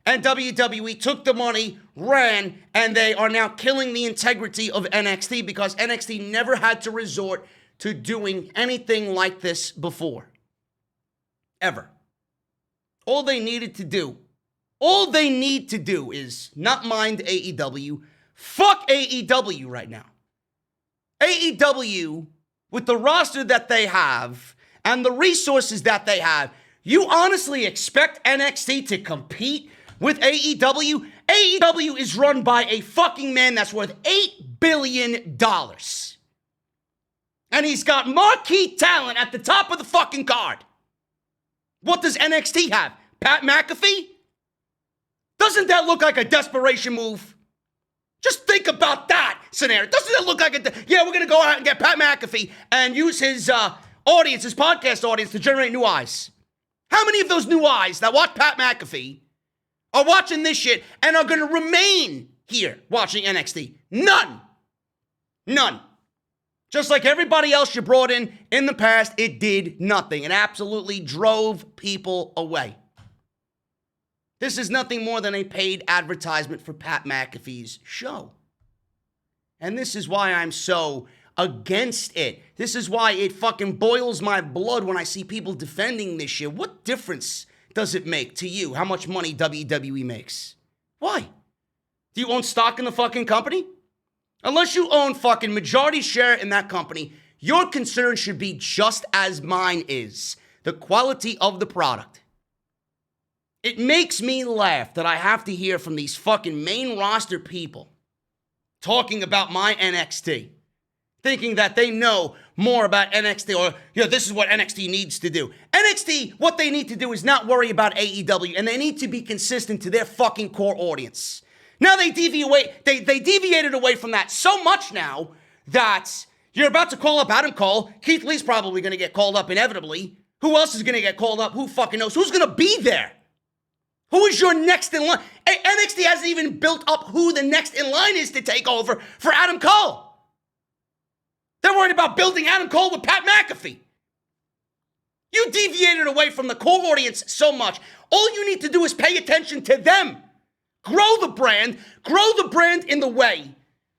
And WWE took the money, ran, and they are now killing the integrity of NXT because NXT never had to resort to doing anything like this before. Ever. All they need to do is not mind AEW. Fuck AEW right now. AEW, with the roster that they have and the resources that they have, you honestly expect NXT to compete with AEW? AEW is run by a fucking man that's worth $8 billion. And he's got marquee talent at the top of the fucking card. What does NXT have? Pat McAfee? Doesn't that look like a desperation move? Just think about that scenario. Doesn't that look like we're going to go out and get Pat McAfee and use his audience, his podcast audience, to generate new eyes? How many of those new eyes that watch Pat McAfee are watching this shit and are going to remain here watching NXT? None. None. Just like everybody else you brought in the past, it did nothing. It absolutely drove people away. This is nothing more than a paid advertisement for Pat McAfee's show. And this is why I'm so against it. This is why it fucking boils my blood when I see people defending this shit. What difference does it make to you how much money WWE makes? Why? Do you own stock in the fucking company? Unless you own fucking majority share in that company, your concern should be just as mine is. The quality of the product. It makes me laugh that I have to hear from these fucking main roster people talking about my NXT, thinking that they know more about NXT or, this is what NXT needs to do. NXT, what they need to do is not worry about AEW, and they need to be consistent to their fucking core audience. Now they deviated away from that so much now that you're about to call up Adam Cole. Keith Lee's probably going to get called up inevitably. Who else is going to get called up? Who fucking knows? Who's going to be there? Who is your next in line? NXT hasn't even built up who the next in line is to take over for Adam Cole. They're worried about building Adam Cole with Pat McAfee. You deviated away from the core audience so much. All you need to do is pay attention to them. Grow the brand in the way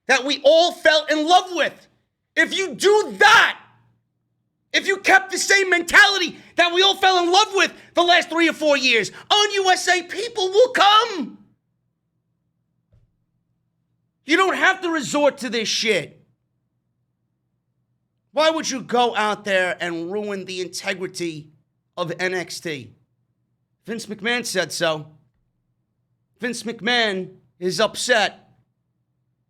that we all fell in love with. If you do that, if you kept the same mentality that we all fell in love with the last 3 or 4 years, on USA, people will come. You don't have to resort to this shit. Why would you go out there and ruin the integrity of NXT? Vince McMahon said so. Vince McMahon is upset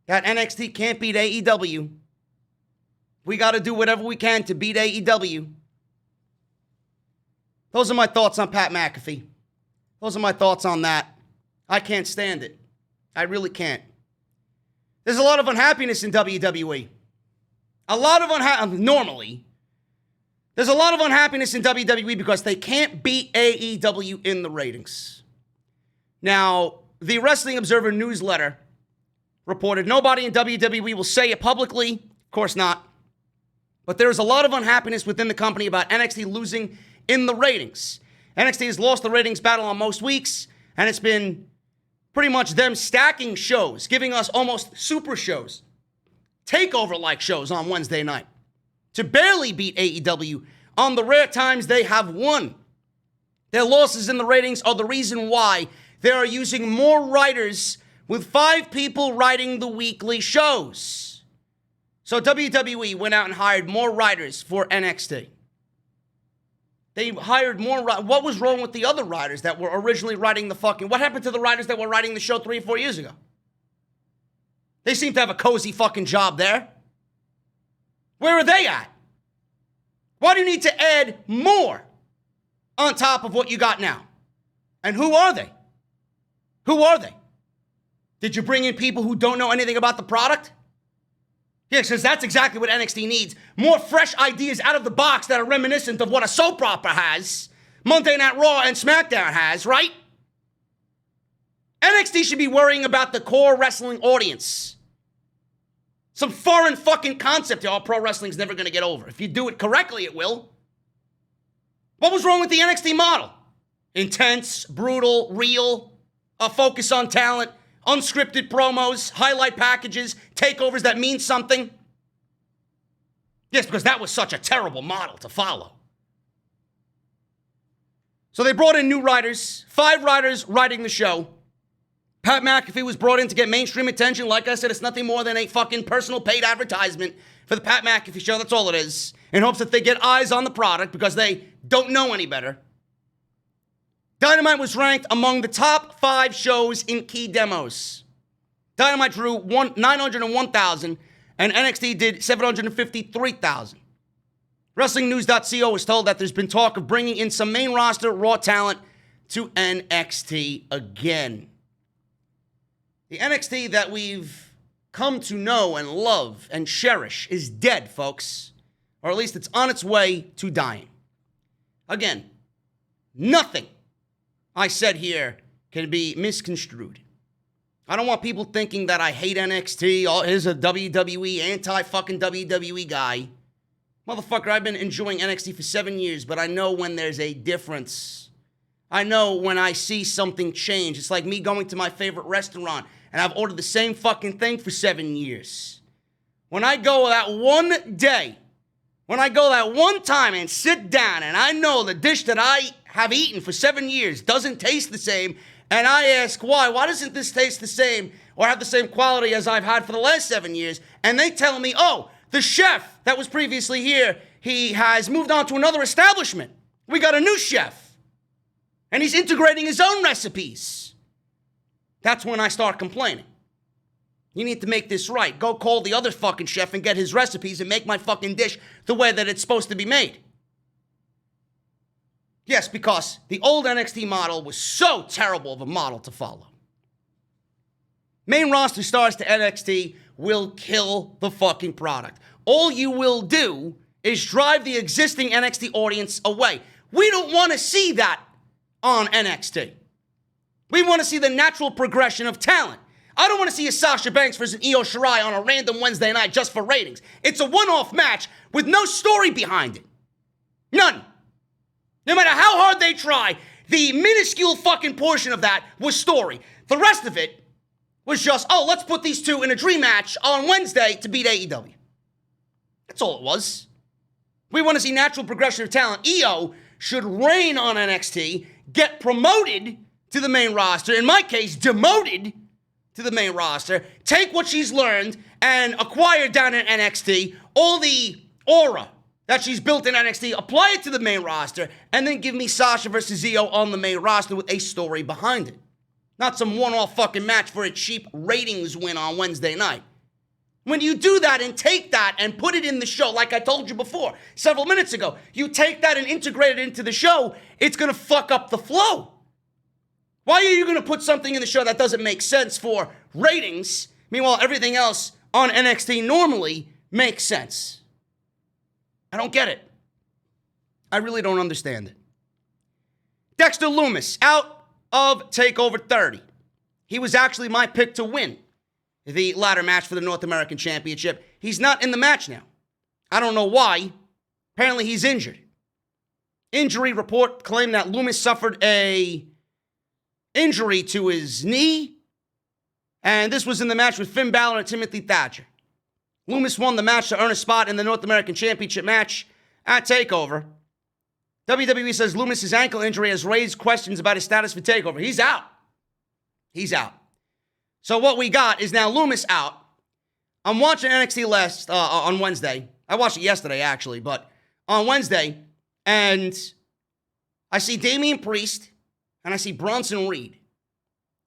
that NXT can't beat AEW. We got to do whatever we can to beat AEW. Those are my thoughts on Pat McAfee. Those are my thoughts on that. I can't stand it. I really can't. There's a lot of unhappiness in WWE. Normally, there's a lot of unhappiness in WWE because they can't beat AEW in the ratings. Now, the Wrestling Observer newsletter reported nobody in WWE will say it publicly. Of course not. But there is a lot of unhappiness within the company about NXT losing in the ratings. NXT has lost the ratings battle on most weeks, and it's been pretty much them stacking shows, giving us almost super shows, takeover-like shows on Wednesday night, to barely beat AEW on the rare times they have won. Their losses in the ratings are the reason why they are using more writers, with 5 people writing the weekly shows. So WWE went out and hired more writers for NXT. They hired more. What was wrong with the other writers that were originally writing the fucking... What happened to the writers that were writing the show 3 or 4 years ago? They seem to have a cozy fucking job there. Where are they at? Why do you need to add more on top of what you got now? And who are they? Who are they? Did you bring in people who don't know anything about the product? Yeah, because that's exactly what NXT needs. More fresh ideas out of the box that are reminiscent of what a soap opera has, Monday Night Raw and SmackDown has, right? NXT should be worrying about the core wrestling audience. Some foreign fucking concept, y'all. Pro wrestling's never going to get over. If you do it correctly, it will. What was wrong with the NXT model? Intense, brutal, real, a focus on talent, unscripted promos, highlight packages, takeovers that mean something. Yes, because that was such a terrible model to follow. So they brought in new writers, 5 writers writing the show. Pat McAfee was brought in to get mainstream attention. Like I said, it's nothing more than a fucking personal paid advertisement for the Pat McAfee show. That's all it is. In hopes that they get eyes on the product because they don't know any better. Dynamite was ranked among the top 5 shows in key demos. Dynamite drew 901,000 and NXT did 753,000. WrestlingNews.co was told that there's been talk of bringing in some main roster Raw talent to NXT again. The NXT that we've come to know and love and cherish is dead, folks. Or at least it's on its way to dying. Again, nothing I said here can be misconstrued. I don't want people thinking that I hate NXT. Oh, here's a WWE, anti-fucking WWE guy. Motherfucker, I've been enjoying NXT for 7 years, but I know when there's a difference. I know when I see something change. It's like me going to my favorite restaurant, and I've ordered the same fucking thing for 7 years. When I go that one day, when I go that one time and sit down, and I know the dish that I have eaten for 7 years doesn't taste the same, and I ask why doesn't this taste the same or have the same quality as I've had for the last 7 years? And they tell me, oh, the chef that was previously here, he has moved on to another establishment. We got a new chef. And he's integrating his own recipes. That's when I start complaining. You need to make this right. Go call the other fucking chef and get his recipes and make my fucking dish the way that it's supposed to be made. Yes, because the old NXT model was so terrible of a model to follow. Main roster stars to NXT will kill the fucking product. All you will do is drive the existing NXT audience away. We don't want to see that on NXT. We want to see the natural progression of talent. I don't want to see a Sasha Banks versus Io Shirai on a random Wednesday night just for ratings. It's a one-off match with no story behind it. None. No matter how hard they try, the minuscule fucking portion of that was story. The rest of it was just, oh, let's put these two in a dream match on Wednesday to beat AEW. That's all it was. We want to see natural progression of talent. Io should reign on NXT, get promoted to the main roster, in my case, demoted to the main roster, take what she's learned and acquire down in NXT, all the aura that she's built in NXT, apply it to the main roster, and then give me Sasha versus Io on the main roster with a story behind it. Not some one-off fucking match for a cheap ratings win on Wednesday night. When you do that and take that and put it in the show, like I told you before, several minutes ago, you take that and integrate it into the show, it's going to fuck up the flow. Why are you going to put something in the show that doesn't make sense for ratings? Meanwhile, everything else on NXT normally makes sense. I don't get it. I really don't understand it. Dexter Lumis, out of TakeOver 30. He was actually my pick to win the ladder match for the North American Championship. He's not in the match now. I don't know why. Apparently he's injured. Injury report claimed that Lumis suffered a injury to his knee, and this was in the match with Finn Balor and Timothy Thatcher. Lumis won the match to earn a spot in the North American Championship match at TakeOver. WWE says Lumis' ankle injury has raised questions about his status for TakeOver. He's out. He's out. So what we got is now Lumis out. I'm watching NXT on Wednesday. I watched it yesterday, actually, but on Wednesday, and I see Damien Priest, and I see Bronson Reed.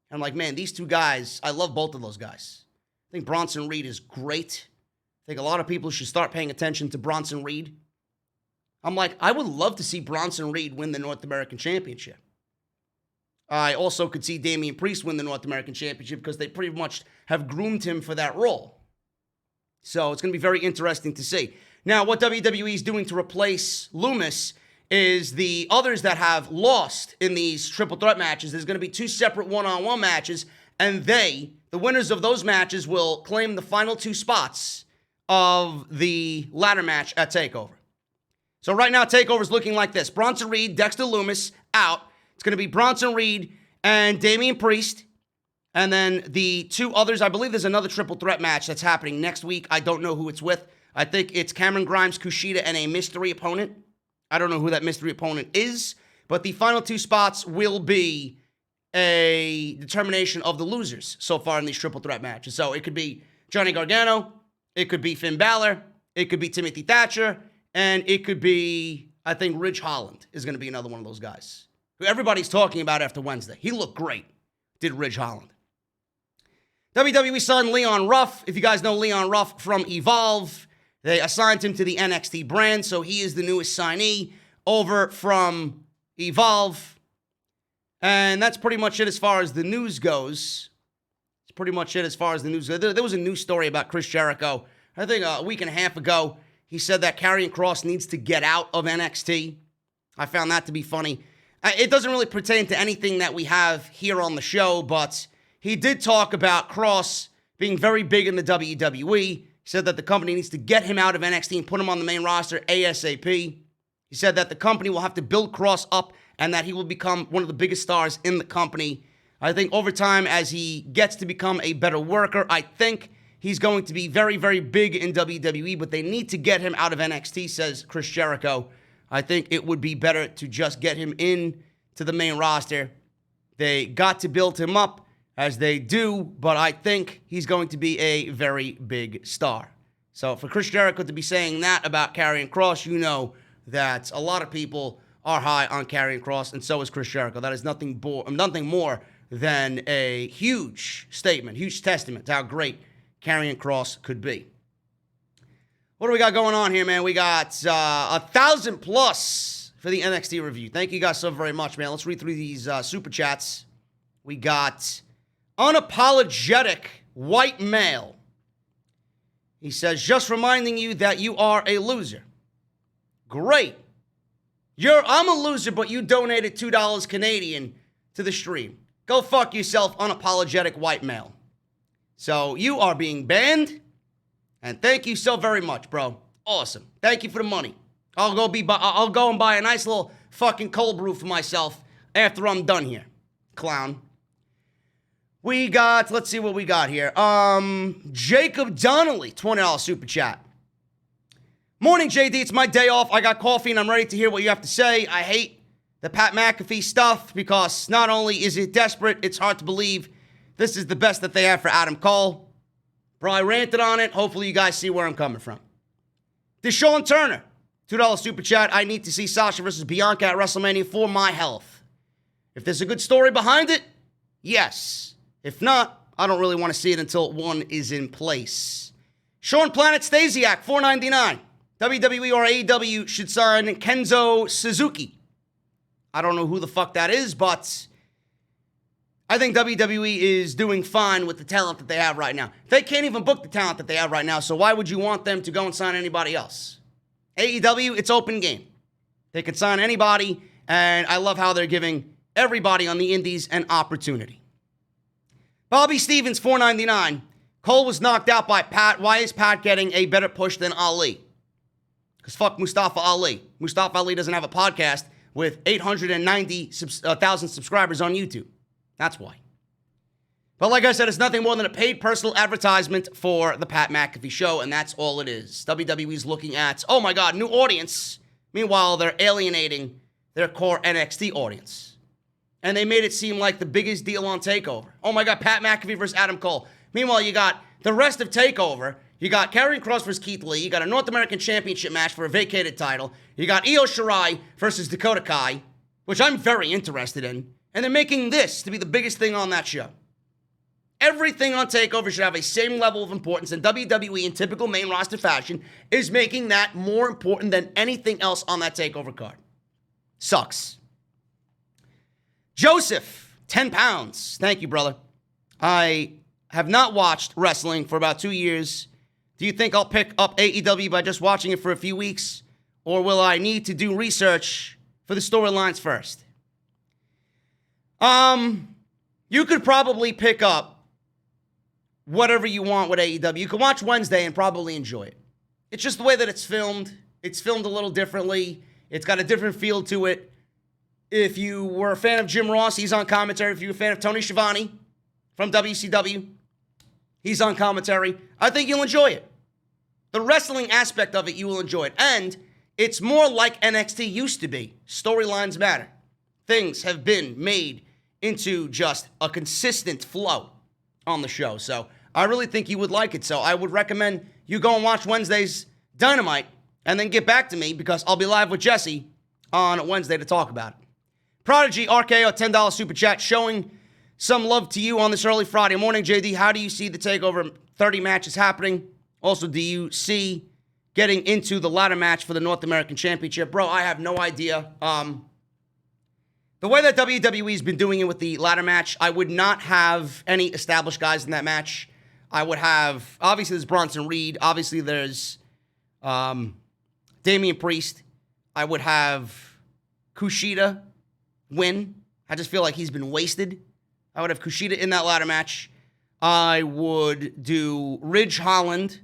And I'm like, man, these two guys, I love both of those guys. I think Bronson Reed is great. I think a lot of people should start paying attention to Bronson Reed. I'm like, I would love to see Bronson Reed win the North American Championship. I also could see Damien Priest win the North American Championship because they pretty much have groomed him for that role. So it's going to be very interesting to see. Now, what WWE is doing to replace Loomis is the others that have lost in these triple threat matches. There's going to be 2 separate one-on-one matches, and the winners of those matches, will claim the final 2 spots of the ladder match at Takeover. So right now, Takeover is looking like this. Bronson Reed, Dexter Loomis out. It's going to be Bronson Reed and Damien Priest. And then the 2 others, I believe there's another triple threat match that's happening next week. I don't know who it's with. I think it's Cameron Grimes, Kushida, and a mystery opponent. I don't know who that mystery opponent is. But the final 2 spots will be a determination of the losers so far in these triple threat matches. So it could be Johnny Gargano. It could be Finn Balor. It could be Timothy Thatcher. And it could be, I think, Ridge Holland is going to be another one of those guys who everybody's talking about after Wednesday. He looked great, did Ridge Holland. WWE signed Leon Ruff. If you guys know Leon Ruff from Evolve, they assigned him to the NXT brand, so he is the newest signee over from Evolve. And that's pretty much it as far as the news goes. It's pretty much it as far as the news goes. There was a news story about Chris Jericho, I think a week and a half ago. He said that Karrion Kross needs to get out of NXT. I found that to be funny. It doesn't really pertain to anything that we have here on the show, but he did talk about Kross being very big in the WWE. He said that the company needs to get him out of NXT and put him on the main roster ASAP. He said that the company will have to build Kross up and that he will become one of the biggest stars in the company. I think over time, as he gets to become a better worker, I think he's going to be very, very big in WWE, but they need to get him out of NXT, says Chris Jericho. I think it would be better to just get him in to the main roster. They got to build him up, as they do, but I think he's going to be a very big star. So for Chris Jericho to be saying that about Karrion Kross, you know that a lot of people are high on Karrion Kross, and so is Chris Jericho. That is nothing more than a huge statement, huge testament to how great Karrion Kross could be. What do we got going on here, man? We got 1,000 plus for the NXT review. Thank you guys so very much, man. Let's read through these super chats. We got unapologetic white male. He says, just reminding you that you are a loser. Great. I'm a loser, but you donated $2 Canadian to the stream. Go fuck yourself, unapologetic white male. So you are being banned, and thank you so very much, bro. Awesome. Thank you for the money. I'll go and buy a nice little fucking cold brew for myself after I'm done here, clown. We got, let's see what we got here. Jacob Donnelly, $20 super chat. Morning, JD. It's my day off. I got coffee and I'm ready to hear what you have to say. I hate the Pat McAfee stuff because not only is it desperate, it's hard to believe this is the best that they have for Adam Cole. Bro, I ranted on it. Hopefully you guys see where I'm coming from. Deshaun Turner, $2 super chat. I need to see Sasha versus Bianca at WrestleMania for my health. If there's a good story behind it, yes. If not, I don't really want to see it until one is in place. Sean Planet Stasiak, $4.99. WWE or AEW should sign Kenzo Suzuki. I don't know who the fuck that is, but I think WWE is doing fine with the talent that they have right now. They can't even book the talent that they have right now, so why would you want them to go and sign anybody else? AEW, it's open game. They can sign anybody, and I love how they're giving everybody on the indies an opportunity. Bobby Stevens, $4.99. Cole was knocked out by Pat. Why is Pat getting a better push than Ali? Because fuck Mustafa Ali. Mustafa Ali doesn't have a podcast with 890,000 subscribers on YouTube. That's why. But like I said, it's nothing more than a paid personal advertisement for the Pat McAfee show, and that's all it is. WWE's looking at, oh my God, new audience. Meanwhile, they're alienating their core NXT audience. And they made it seem like the biggest deal on Takeover. Oh my God, Pat McAfee versus Adam Cole. Meanwhile, you got the rest of Takeover. You got Karrion Kross versus Keith Lee. You got a North American Championship match for a vacated title. You got Io Shirai versus Dakota Kai, which I'm very interested in. And they're making this to be the biggest thing on that show. Everything on TakeOver should have a same level of importance, and WWE, in typical main roster fashion, is making that more important than anything else on that TakeOver card. Sucks. Joseph, 10 pounds. Thank you, brother. I have not watched wrestling for about 2 years. Do you think I'll pick up AEW by just watching it for a few weeks? Or will I need to do research for the storylines first? You could probably pick up whatever you want with AEW. You can watch Wednesday and probably enjoy it. It's just the way that it's filmed. It's filmed a little differently. It's got a different feel to it. If you were a fan of Jim Ross, he's on commentary. If you're a fan of Tony Schiavone from WCW, he's on commentary. I think you'll enjoy it. The wrestling aspect of it, you will enjoy it. And it's more like NXT used to be. Storylines matter. Things have been made into just a consistent flow on the show. So I really think you would like it. So I would recommend you go and watch Wednesday's Dynamite and then get back to me because I'll be live with Jesse on Wednesday to talk about it. Prodigy RKO $10 super chat showing some love to you on this early Friday morning. JD, how do you see the TakeOver 30 matches happening? Also, do you see getting into the ladder match for the North American Championship? Bro, I have no idea. The way that WWE's been doing it with the ladder match, I would not have any established guys in that match. I would have, obviously there's Bronson Reed. Obviously there's Damien Priest. I would have Kushida win. I just feel like he's been wasted. I would have Kushida in that ladder match. I would do Ridge Holland.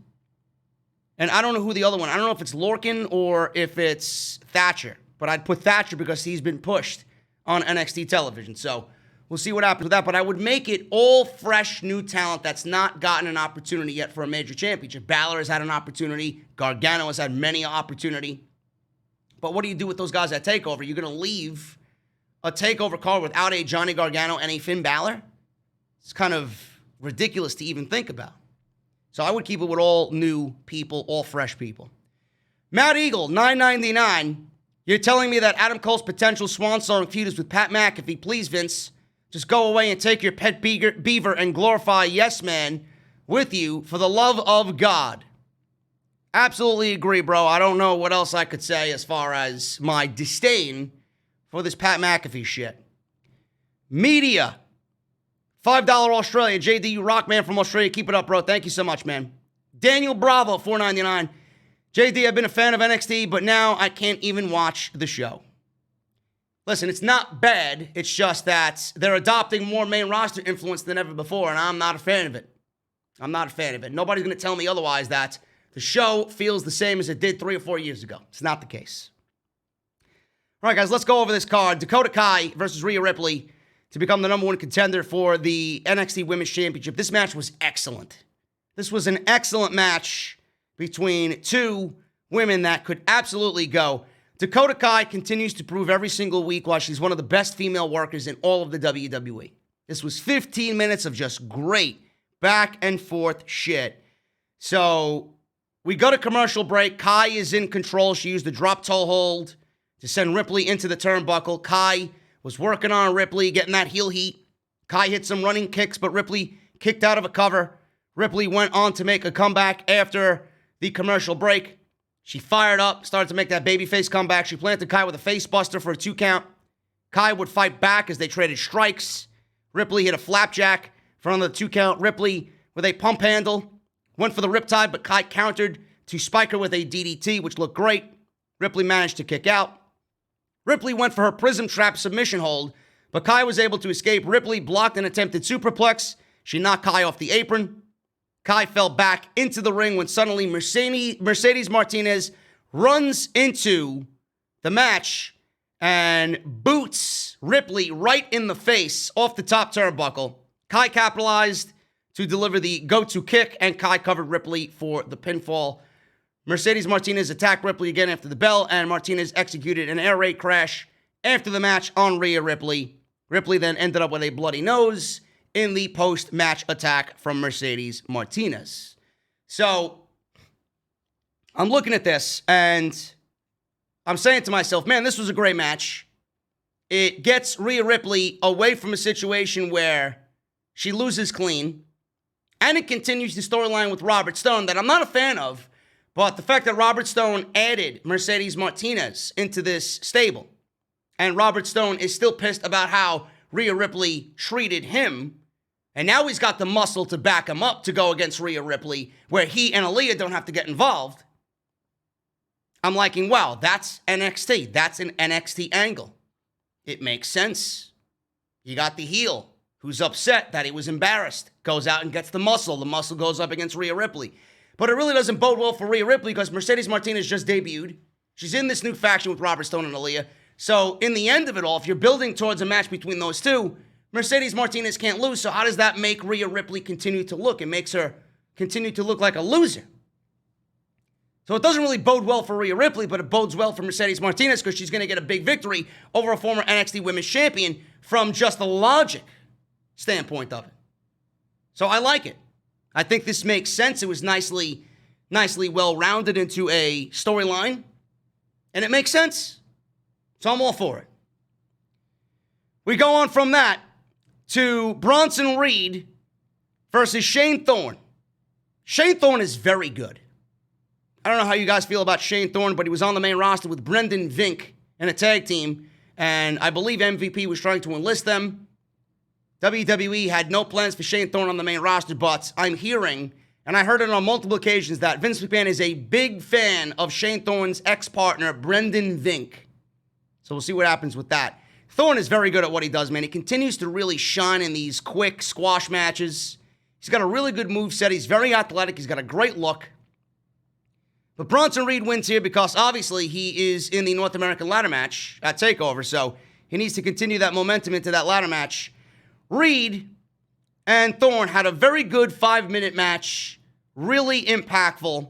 And I don't know who the other one, I don't know if it's Lorcan or if it's Thatcher. But I'd put Thatcher because he's been pushed on NXT television. So we'll see what happens with that. But I would make it all fresh, new talent that's not gotten an opportunity yet for a major championship. Balor has had an opportunity. Gargano has had many an opportunity. But what do you do with those guys at TakeOver? You're going to leave a TakeOver card without a Johnny Gargano and a Finn Balor? It's kind of ridiculous to even think about. So I would keep it with all new people, all fresh people. Matt Eagle, $9.99. You're telling me that Adam Cole's potential swan song feud is with Pat McAfee. Please, Vince, just go away and take your pet beaver and glorify Yes Man with you for the love of God. Absolutely agree, bro. I don't know what else I could say as far as my disdain for this Pat McAfee shit. Media. $5 Australia. JD, you rock, man, from Australia. Keep it up, bro. Thank you so much, man. Daniel Bravo, $4.99. JD, I've been a fan of NXT, but now I can't even watch the show. Listen, it's not bad. It's just that they're adopting more main roster influence than ever before, and I'm not a fan of it. I'm not a fan of it. Nobody's going to tell me otherwise that the show feels the same as it did 3 or 4 years ago. It's not the case. All right, guys, let's go over this card. Dakota Kai versus Rhea Ripley to become the #1 contender for the NXT Women's Championship. This match was excellent. This was an excellent match between two women that could absolutely go. Dakota Kai continues to prove every single week why she's one of the best female workers in all of the WWE. This was 15 minutes of just great back and forth shit. So we go to commercial break. Kai is in control. She used the drop toe hold to send Ripley into the turnbuckle. Kai was working on Ripley, getting that heel heat. Kai hit some running kicks, but Ripley kicked out of a cover. Ripley went on to make a comeback after the commercial break. She fired up, started to make that babyface comeback. She planted Kai with a face buster for a 2 count. Kai would fight back as they traded strikes. Ripley hit a flapjack for another 2 count. Ripley with a pump handle. Went for the riptide, but Kai countered to spike her with a DDT, which looked great. Ripley managed to kick out. Ripley went for her prism trap submission hold, but Kai was able to escape. Ripley blocked an attempted superplex. She knocked Kai off the apron. Kai fell back into the ring when suddenly Mercedes Martinez runs into the match and boots Ripley right in the face off the top turnbuckle. Kai capitalized to deliver the go-to kick, and Kai covered Ripley for the pinfall. Mercedes Martinez attacked Ripley again after the bell, and Martinez executed an air raid crash after the match on Rhea Ripley. Ripley then ended up with a bloody nose in the post-match attack from Mercedes Martinez. So, I'm looking at this, and I'm saying to myself, man, this was a great match. It gets Rhea Ripley away from a situation where she loses clean. And it continues the storyline with Robert Stone that I'm not a fan of, but the fact that Robert Stone added Mercedes Martinez into this stable, and Robert Stone is still pissed about how Rhea Ripley treated him, and now he's got the muscle to back him up to go against Rhea Ripley, where he and Aaliyah don't have to get involved. I'm liking, wow, that's NXT. That's an NXT angle. It makes sense. You got the heel who's upset that he was embarrassed, goes out and gets the muscle. The muscle goes up against Rhea Ripley. But it really doesn't bode well for Rhea Ripley because Mercedes Martinez just debuted. She's in this new faction with Robert Stone and Aaliyah. So in the end of it all, if you're building towards a match between those two, Mercedes Martinez can't lose. So how does that make Rhea Ripley continue to look? It makes her continue to look like a loser. So it doesn't really bode well for Rhea Ripley, but it bodes well for Mercedes Martinez because she's going to get a big victory over a former NXT Women's Champion from just the logic standpoint of it. So I like it. I think this makes sense. It was nicely well-rounded into a storyline, and it makes sense. So I'm all for it. We go on from that to Bronson Reed versus Shane Thorne. Shane Thorne is very good. I don't know how you guys feel about Shane Thorne, but he was on the main roster with Brendan Vink in a tag team, and I believe MVP was trying to enlist them. WWE had no plans for Shane Thorne on the main roster, but I'm hearing, and I heard it on multiple occasions, that Vince McMahon is a big fan of Shane Thorne's ex-partner, Brendan Vink. So we'll see what happens with that. Thorne is very good at what he does, man. He continues to really shine in these quick squash matches. He's got a really good moveset. He's very athletic. He's got a great look. But Bronson Reed wins here because obviously he is in the North American ladder match at TakeOver, so he needs to continue that momentum into that ladder match. Reed and Thorne had a very good 5-minute match, really impactful.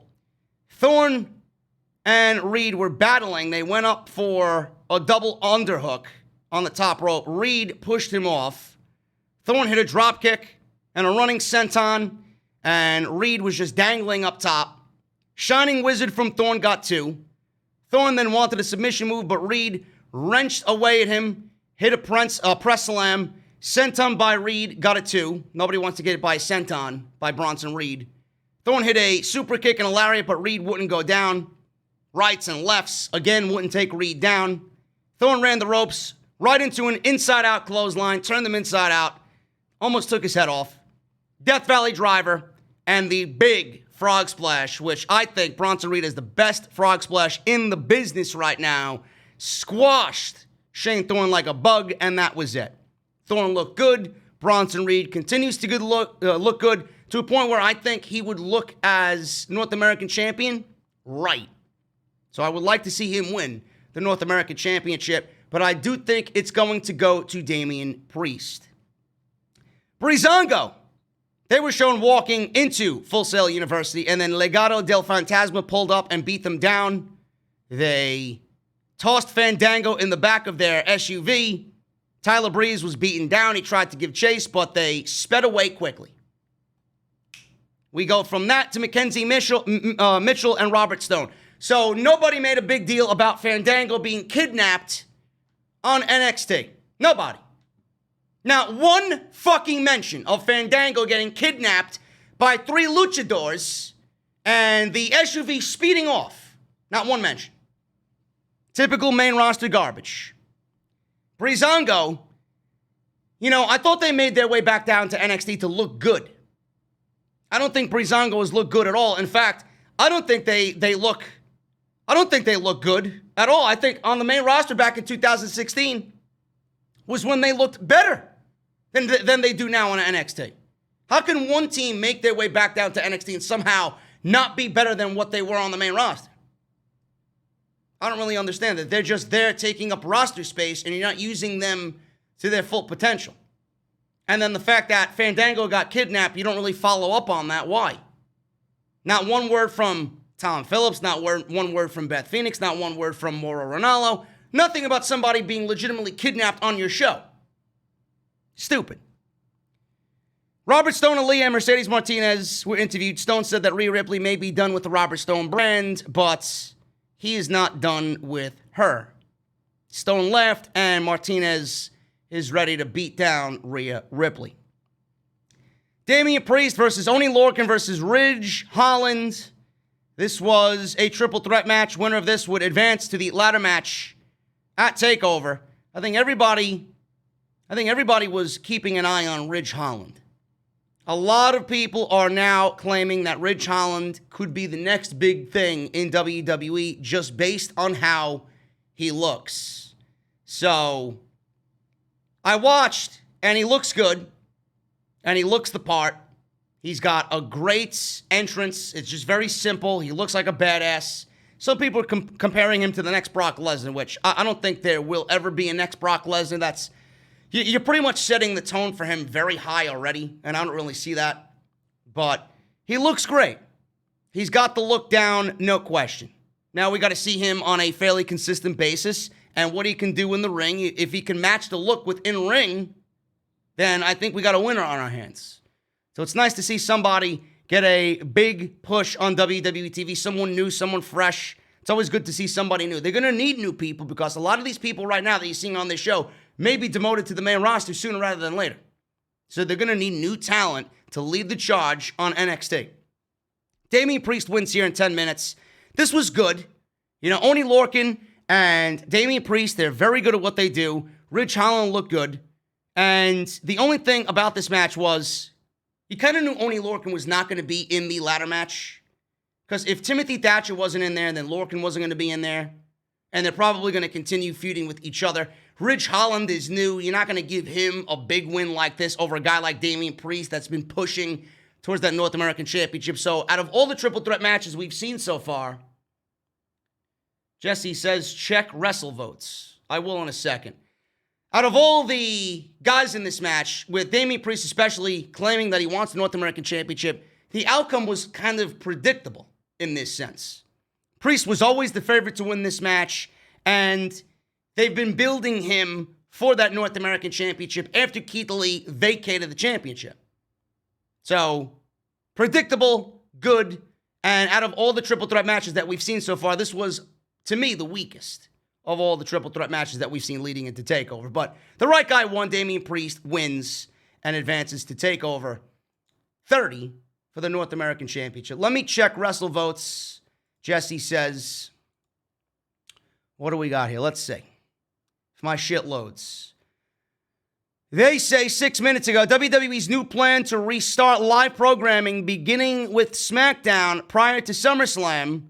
Thorne and Reed were battling. They went up for a double underhook on the top rope. Reed pushed him off. Thorne hit a drop kick and a running senton, and Reed was just dangling up top. Shining Wizard from Thorne got 2. Thorne then wanted a submission move, but Reed wrenched away at him, hit a press slam. Senton by Reed got a 2. Nobody wants to get it by a senton by Bronson Reed. Thorne hit a super kick and a lariat, but Reed wouldn't go down. Rights and lefts, again, wouldn't take Reed down. Thorne ran the ropes right into an inside-out clothesline, turned them inside out, almost took his head off. Death Valley Driver, and the big frog splash, which I think Bronson Reed is the best frog splash in the business right now, squashed Shane Thorne like a bug, and that was it. Thorne looked good. Bronson Reed continues to look good to a point where I think he would look as North American champion right. So I would like to see him win the North American Championship, but I do think it's going to go to Damien Priest. Breezango. They were shown walking into Full Sail University, and then Legado del Fantasma pulled up and beat them down. They tossed Fandango in the back of their SUV. Tyler Breeze was beaten down. He tried to give chase, but they sped away quickly. We go from that to Mackenzie Mitchell and Robert Stone. So nobody made a big deal about Fandango being kidnapped on NXT. Nobody. Not one fucking mention of Fandango getting kidnapped by 3 luchadors and the SUV speeding off. Not one mention. Typical main roster garbage. Breezango, I thought they made their way back down to NXT to look good. I don't think Breezango has looked good at all. In fact, I don't think they look good at all. I think on the main roster back in 2016 was when they looked better than they do now on NXT. How can one team make their way back down to NXT and somehow not be better than what they were on the main roster? I don't really understand that. They're just there taking up roster space and you're not using them to their full potential. And then the fact that Fandango got kidnapped, you don't really follow up on that. Why? Not one word from Tom Phillips, not one word from Beth Phoenix, not one word from Mauro Ranallo. Nothing about somebody being legitimately kidnapped on your show. Stupid. Robert Stone, Aaliyah, and Mercedes Martinez were interviewed. Stone said that Rhea Ripley may be done with the Robert Stone brand, but he is not done with her. Stone left, and Martinez is ready to beat down Rhea Ripley. Damien Priest versus Oney Lorcan versus Ridge Holland. This was a triple threat match. Winner of this would advance to the ladder match at TakeOver. I think everybody was keeping an eye on Ridge Holland. A lot of people are now claiming that Ridge Holland could be the next big thing in WWE just based on how he looks. So, I watched, and he looks good, and he looks the part. He's got a great entrance. It's just very simple. He looks like a badass. Some people are comparing him to the next Brock Lesnar, which I don't think there will ever be a next Brock Lesnar. You're pretty much setting the tone for him very high already, and I don't really see that. But he looks great. He's got the look down, no question. Now we got to see him on a fairly consistent basis and what he can do in the ring. If he can match the look within ring, then I think we got a winner on our hands. So it's nice to see somebody get a big push on WWE TV, someone new, someone fresh. It's always good to see somebody new. They're going to need new people because a lot of these people right now that you're seeing on this show may be demoted to the main roster sooner rather than later. So they're going to need new talent to lead the charge on NXT. Damien Priest wins here in 10 minutes. This was good. You know, Oney Lorcan and Damien Priest, they're very good at what they do. Ridge Holland looked good. And the only thing about this match was you kind of knew Oney Lorcan was not going to be in the ladder match. Because if Timothy Thatcher wasn't in there, then Lorcan wasn't going to be in there. And they're probably going to continue feuding with each other. Ridge Holland is new. You're not going to give him a big win like this over a guy like Damien Priest that's been pushing towards that North American Championship. So out of all the triple threat matches we've seen so far, Jesse says check wrestle votes. I will in a second. Out of all the guys in this match, with Damien Priest especially claiming that he wants the North American Championship, the outcome was kind of predictable in this sense. Priest was always the favorite to win this match, and they've been building him for that North American Championship after Keith Lee vacated the championship. So, predictable, good, and out of all the triple threat matches that we've seen so far, this was, to me, the weakest of all the triple threat matches that we've seen leading into TakeOver. But the right guy won. Damien Priest wins and advances to TakeOver 30 for the North American Championship. Let me check Wrestle Votes. Jesse says, what do we got here? Let's see. If my shit loads. They say 6 minutes ago, WWE's new plan to restart live programming beginning with SmackDown prior to SummerSlam,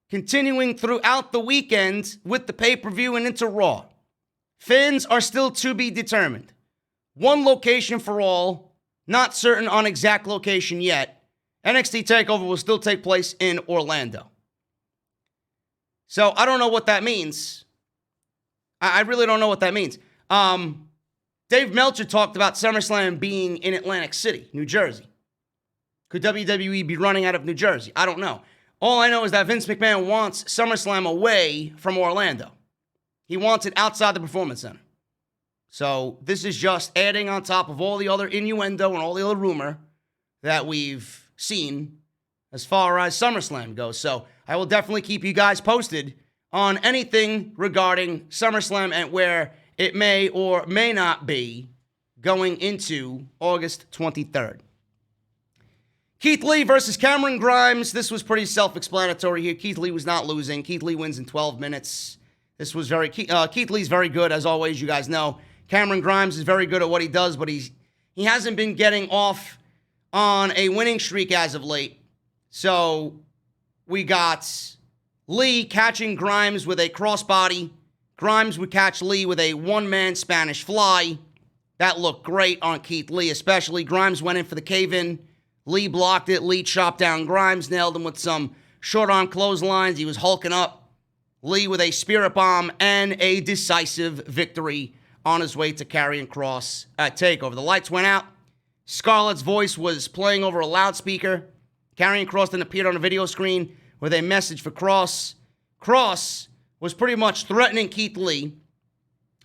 continuing throughout the weekend with the pay-per-view and into Raw. Fans are still to be determined. One location for all, not certain on exact location yet. NXT TakeOver will still take place in Orlando. So I don't know what that means. I really don't know what that means. Dave Meltzer talked about SummerSlam being in Atlantic City, New Jersey. Could WWE be running out of New Jersey? I don't know. All I know is that Vince McMahon wants SummerSlam away from Orlando. He wants it outside the Performance Center. So this is just adding on top of all the other innuendo and all the other rumor that we've seen as far as SummerSlam goes. So I will definitely keep you guys posted on anything regarding SummerSlam and where it may or may not be going into August 23rd. Keith Lee versus Cameron Grimes. This was pretty self-explanatory here. Keith Lee was not losing. Keith Lee wins in 12 minutes. This was Keith Lee's very good, as always, you guys know. Cameron Grimes is very good at what he does, but he hasn't been getting off on a winning streak as of late. So we got Lee catching Grimes with a crossbody. Grimes would catch Lee with a one-man Spanish fly. That looked great on Keith Lee, especially. Grimes went in for the cave-in. Lee blocked it. Lee chopped down Grimes, nailed him with some short-arm clotheslines. He was hulking up. Lee with a spirit bomb and a decisive victory on his way to Karrion Kross at TakeOver. The lights went out. Scarlett's voice was playing over a loudspeaker. Karrion Kross then appeared on a video screen with a message for Kross. Kross was pretty much threatening Keith Lee,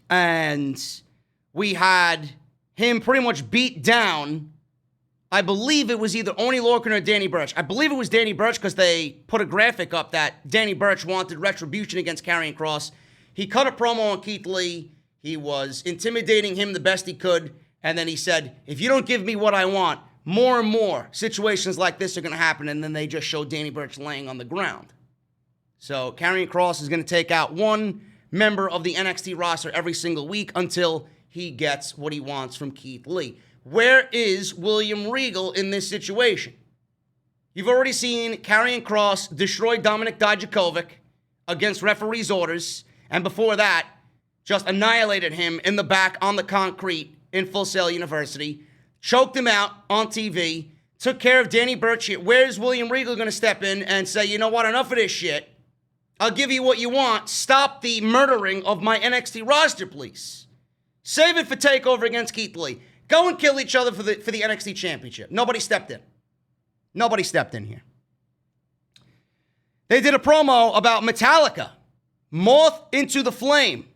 and we had him pretty much beat down. I believe it was either Oney Lorcan or Danny Burch. I believe it was Danny Burch because they put a graphic up that Danny Burch wanted retribution against Karrion Kross. He cut a promo on Keith Lee. He was intimidating him the best he could, and then he said, if you don't give me what I want, more and more situations like this are going to happen, and then they just show Danny Burch laying on the ground. So Karrion Kross is going to take out one member of the NXT roster every single week until he gets what he wants from Keith Lee. Where is William Regal in this situation? You've already seen Karrion Kross destroy Dominik Dijakovic against referee's orders, and before that, just annihilated him in the back on the concrete in Full Sail University, choked him out on TV, took care of Danny Burch here. Where's William Regal going to step in and say, you know what, enough of this shit. I'll give you what you want. Stop the murdering of my NXT roster, please. Save it for TakeOver against Keith Lee. Go and kill each other for the NXT Championship. Nobody stepped in. Nobody stepped in here. They did a promo about Metallica. Moth into the Flame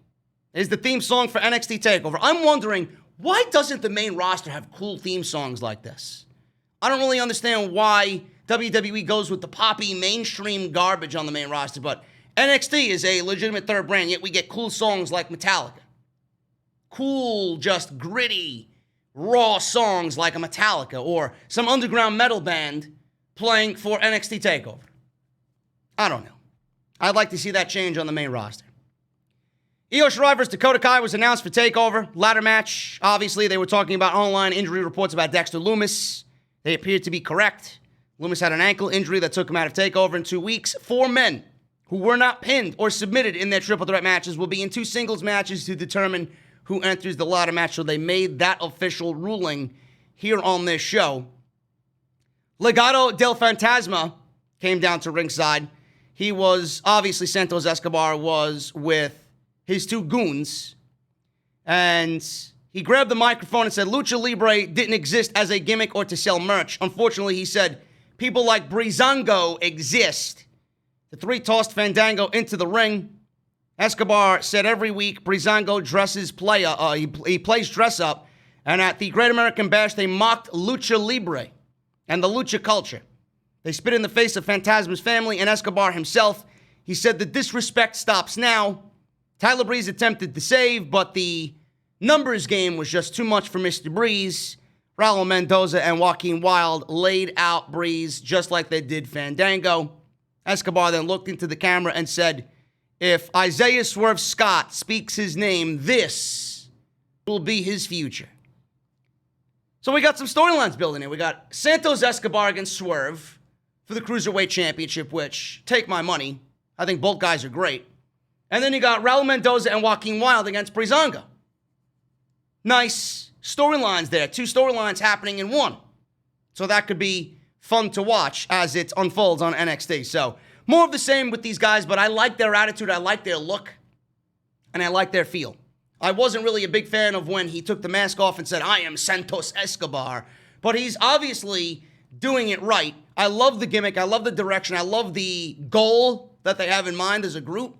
is the theme song for NXT TakeOver. I'm wondering, why doesn't the main roster have cool theme songs like this? I don't really understand why WWE goes with the poppy mainstream garbage on the main roster, but NXT is a legitimate third brand, yet we get cool songs like Metallica. Cool, just gritty, raw songs like a Metallica or some underground metal band playing for NXT TakeOver. I don't know. I'd like to see that change on the main roster. Io Shirai vs. Dakota Kai was announced for TakeOver. Ladder match. Obviously, they were talking about online injury reports about Dexter Lumis. They appeared to be correct. Lumis had an ankle injury that took him out of TakeOver in 2 weeks. 4 men who were not pinned or submitted in their triple threat matches will be in 2 singles matches to determine who enters the ladder match. So they made that official ruling here on this show. Legado del Fantasma came down to ringside. He was, obviously, Santos Escobar was with his 2 goons. And he grabbed the microphone and said, Lucha Libre didn't exist as a gimmick or to sell merch. Unfortunately, he said, people like Breezango exist. The 3 tossed Fandango into the ring. Escobar said every week Breezango dresses he plays dress up. And at the Great American Bash, they mocked Lucha Libre and the Lucha culture. They spit in the face of Fantasma's family and Escobar himself. He said the disrespect stops now. Tyler Breeze attempted to save, but the numbers game was just too much for Mr. Breeze. Raul Mendoza and Joaquin Wilde laid out Breeze just like they did Fandango. Escobar then looked into the camera and said, if Isaiah Swerve Scott speaks his name, this will be his future. So we got some storylines building here. We got Santos Escobar against Swerve for the Cruiserweight Championship, which, take my money, I think both guys are great. And then you got Raul Mendoza and Joaquin Wilde against Breezango. Nice storylines there. 2 storylines happening in one. So that could be fun to watch as it unfolds on NXT. So more of the same with these guys, but I like their attitude, I like their look, and I like their feel. I wasn't really a big fan of when he took the mask off and said, I am Santos Escobar. But he's obviously doing it right. I love the gimmick. I love the direction. I love the goal that they have in mind as a group.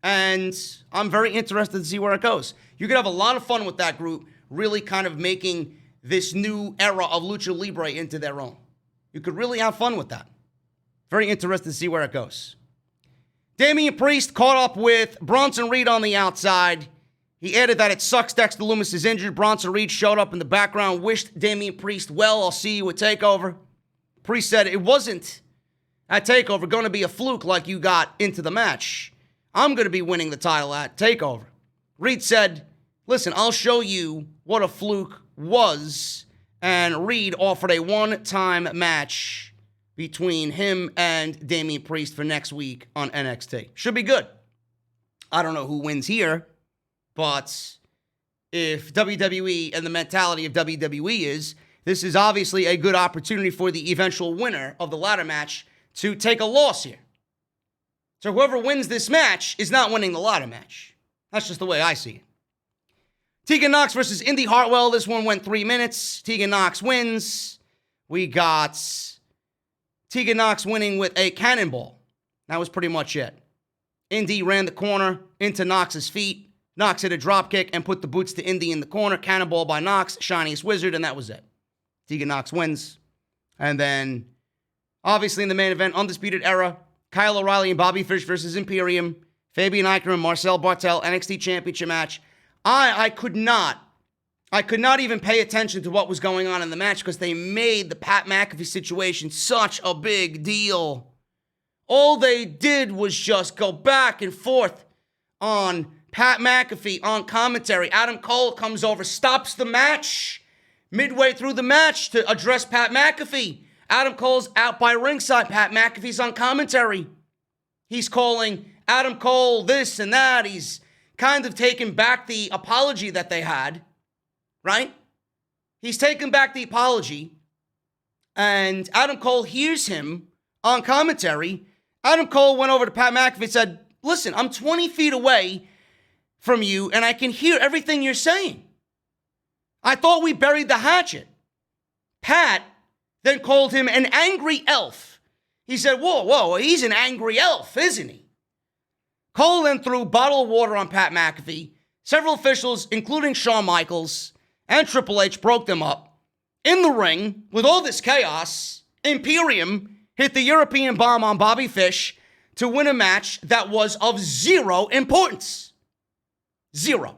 And I'm very interested to see where it goes. You could have a lot of fun with that group, really kind of making this new era of Lucha Libre into their own. You could really have fun with that. Very interested to see where it goes. Damien Priest caught up with Bronson Reed on the outside. He added that it sucks Dexter Lumis is injured. Bronson Reed showed up in the background, wished Damien Priest well. I'll see you at TakeOver. Priest said it wasn't at TakeOver going to be a fluke like you got into the match. I'm going to be winning the title at TakeOver. Reed said, listen, I'll show you what a fluke was. And Reed offered a one-time match between him and Damien Priest for next week on NXT. Should be good. I don't know who wins here, but if WWE and the mentality of WWE is, this is obviously a good opportunity for the eventual winner of the ladder match to take a loss here. So whoever wins this match is not winning the ladder match. That's just the way I see it. Tegan Nox versus Indy Hartwell. This one went 3 minutes. Tegan Nox wins. We got Tegan Nox winning with a cannonball. That was pretty much it. Indy ran the corner into Nox's feet. Nox hit a dropkick and put the boots to Indy in the corner. Cannonball by Nox, Shiniest Wizard, and that was it. Tegan Nox wins. And then, obviously in the main event, Undisputed Era, Kyle O'Reilly and Bobby Fish versus Imperium, Fabian Aichner and Marcel Bartel, NXT Championship match. I could not I could not even pay attention to what was going on in the match because they made the Pat McAfee situation such a big deal. All they did was just go back and forth on Pat McAfee on commentary. Adam Cole comes over, stops the match midway through the match to address Pat McAfee. Adam Cole's out by ringside. Pat McAfee's on commentary. He's calling Adam Cole this and that. He's kind of taken back the apology that they had, right? He's taken back the apology, and Adam Cole hears him on commentary. Adam Cole went over to Pat McAfee and said, listen, I'm 20 feet away from you, and I can hear everything you're saying. I thought we buried the hatchet. Pat then called him an angry elf. He said, whoa, he's an angry elf, isn't he? Cole then threw bottled water on Pat McAfee. Several officials, including Shawn Michaels and Triple H, broke them up. In the ring, with all this chaos, Imperium hit the European bomb on Bobby Fish to win a match that was of zero importance. Zero.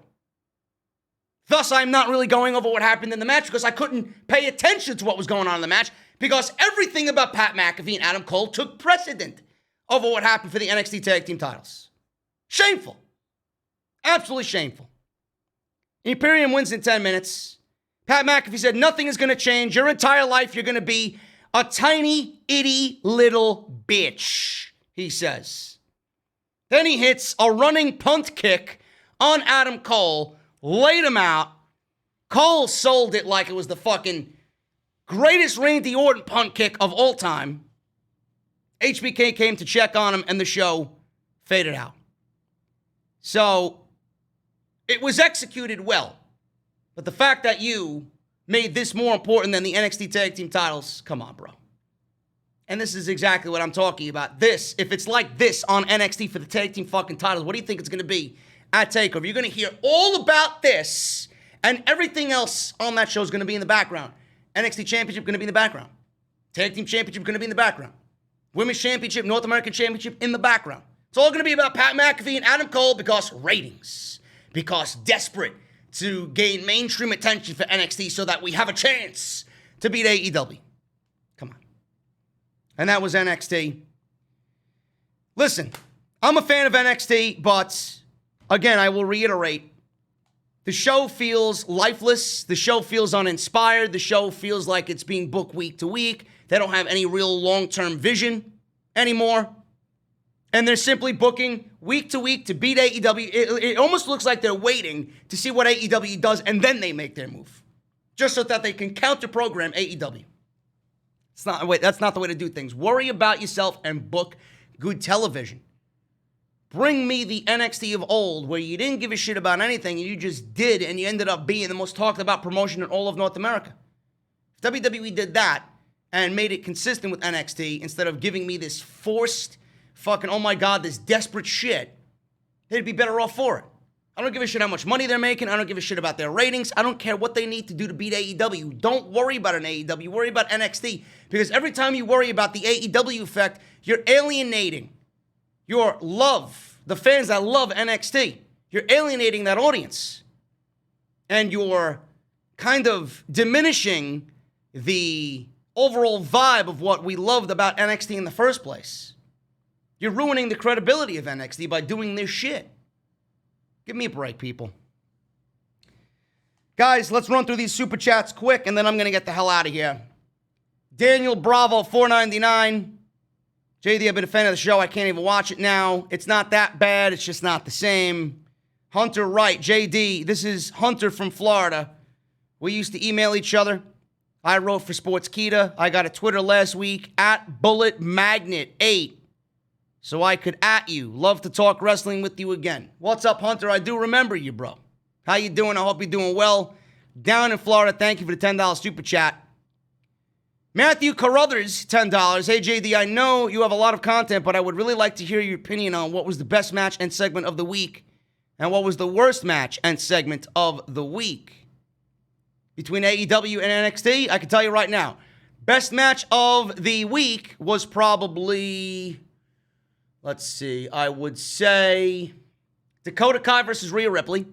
Thus, I'm not really going over what happened in the match because I couldn't pay attention to what was going on in the match because everything about Pat McAfee and Adam Cole took precedent over what happened for the NXT Tag Team titles. Shameful. Absolutely shameful. Imperium wins in 10 minutes. Pat McAfee said, nothing is going to change. Your entire life, you're going to be a tiny, itty little bitch, he says. Then he hits a running punt kick on Adam Cole, laid him out. Cole sold it like it was the fucking greatest Randy Orton punt kick of all time. HBK came to check on him, and the show faded out. So, it was executed well. But the fact that you made this more important than the NXT Tag Team titles, come on, bro. And this is exactly what I'm talking about. This, if it's like this on NXT for the Tag Team fucking titles, what do you think it's going to be at TakeOver? You're going to hear all about this, and everything else on that show is going to be in the background. NXT Championship going to be in the background. Tag Team Championship going to be in the background. Women's Championship, North American Championship in the background. It's all going to be about Pat McAfee and Adam Cole because ratings. Because desperate to gain mainstream attention for NXT so that we have a chance to beat AEW. Come on. And that was NXT. Listen, I'm a fan of NXT, but again, I will reiterate, the show feels lifeless. The show feels uninspired. The show feels like it's being booked week to week. They don't have any real long-term vision anymore. And they're simply booking week to week to beat AEW. It almost looks like they're waiting to see what AEW does, and then they make their move. Just so that they can counter-program AEW. That's not the way to do things. Worry about yourself and book good television. Bring me the NXT of old, where you didn't give a shit about anything, and you just did, and you ended up being the most talked about promotion in all of North America. If WWE did that and made it consistent with NXT, instead of giving me this forced fucking, oh my God, this desperate shit, they'd be better off for it. I don't give a shit how much money they're making. I don't give a shit about their ratings. I don't care what they need to do to beat AEW. Don't worry about an AEW. Worry about NXT. Because every time you worry about the AEW effect, you're alienating your love, the fans that love NXT. You're alienating that audience. And you're kind of diminishing the overall vibe of what we loved about NXT in the first place. You're ruining the credibility of NXT by doing this shit. Give me a break, people. Guys, let's run through these super chats quick, and then I'm going to get the hell out of here. Daniel Bravo, $4.99. JD, I've been a fan of the show. I can't even watch it now. It's not that bad. It's just not the same. Hunter Wright, JD, this is Hunter from Florida. We used to email each other. I wrote for Sportskeeda. I got a Twitter last week, @BulletMagnet8. So I could @ you. Love to talk wrestling with you again. What's up, Hunter? I do remember you, bro. How you doing? I hope you're doing well. Down in Florida, thank you for the $10 super chat. Matthew Carruthers, $10. Hey, JD, I know you have a lot of content, but I would really like to hear your opinion on what was the best match and segment of the week and what was the worst match and segment of the week. Between AEW and NXT, I can tell you right now, best match of the week was probably... Let's see, I would say Dakota Kai versus Rhea Ripley.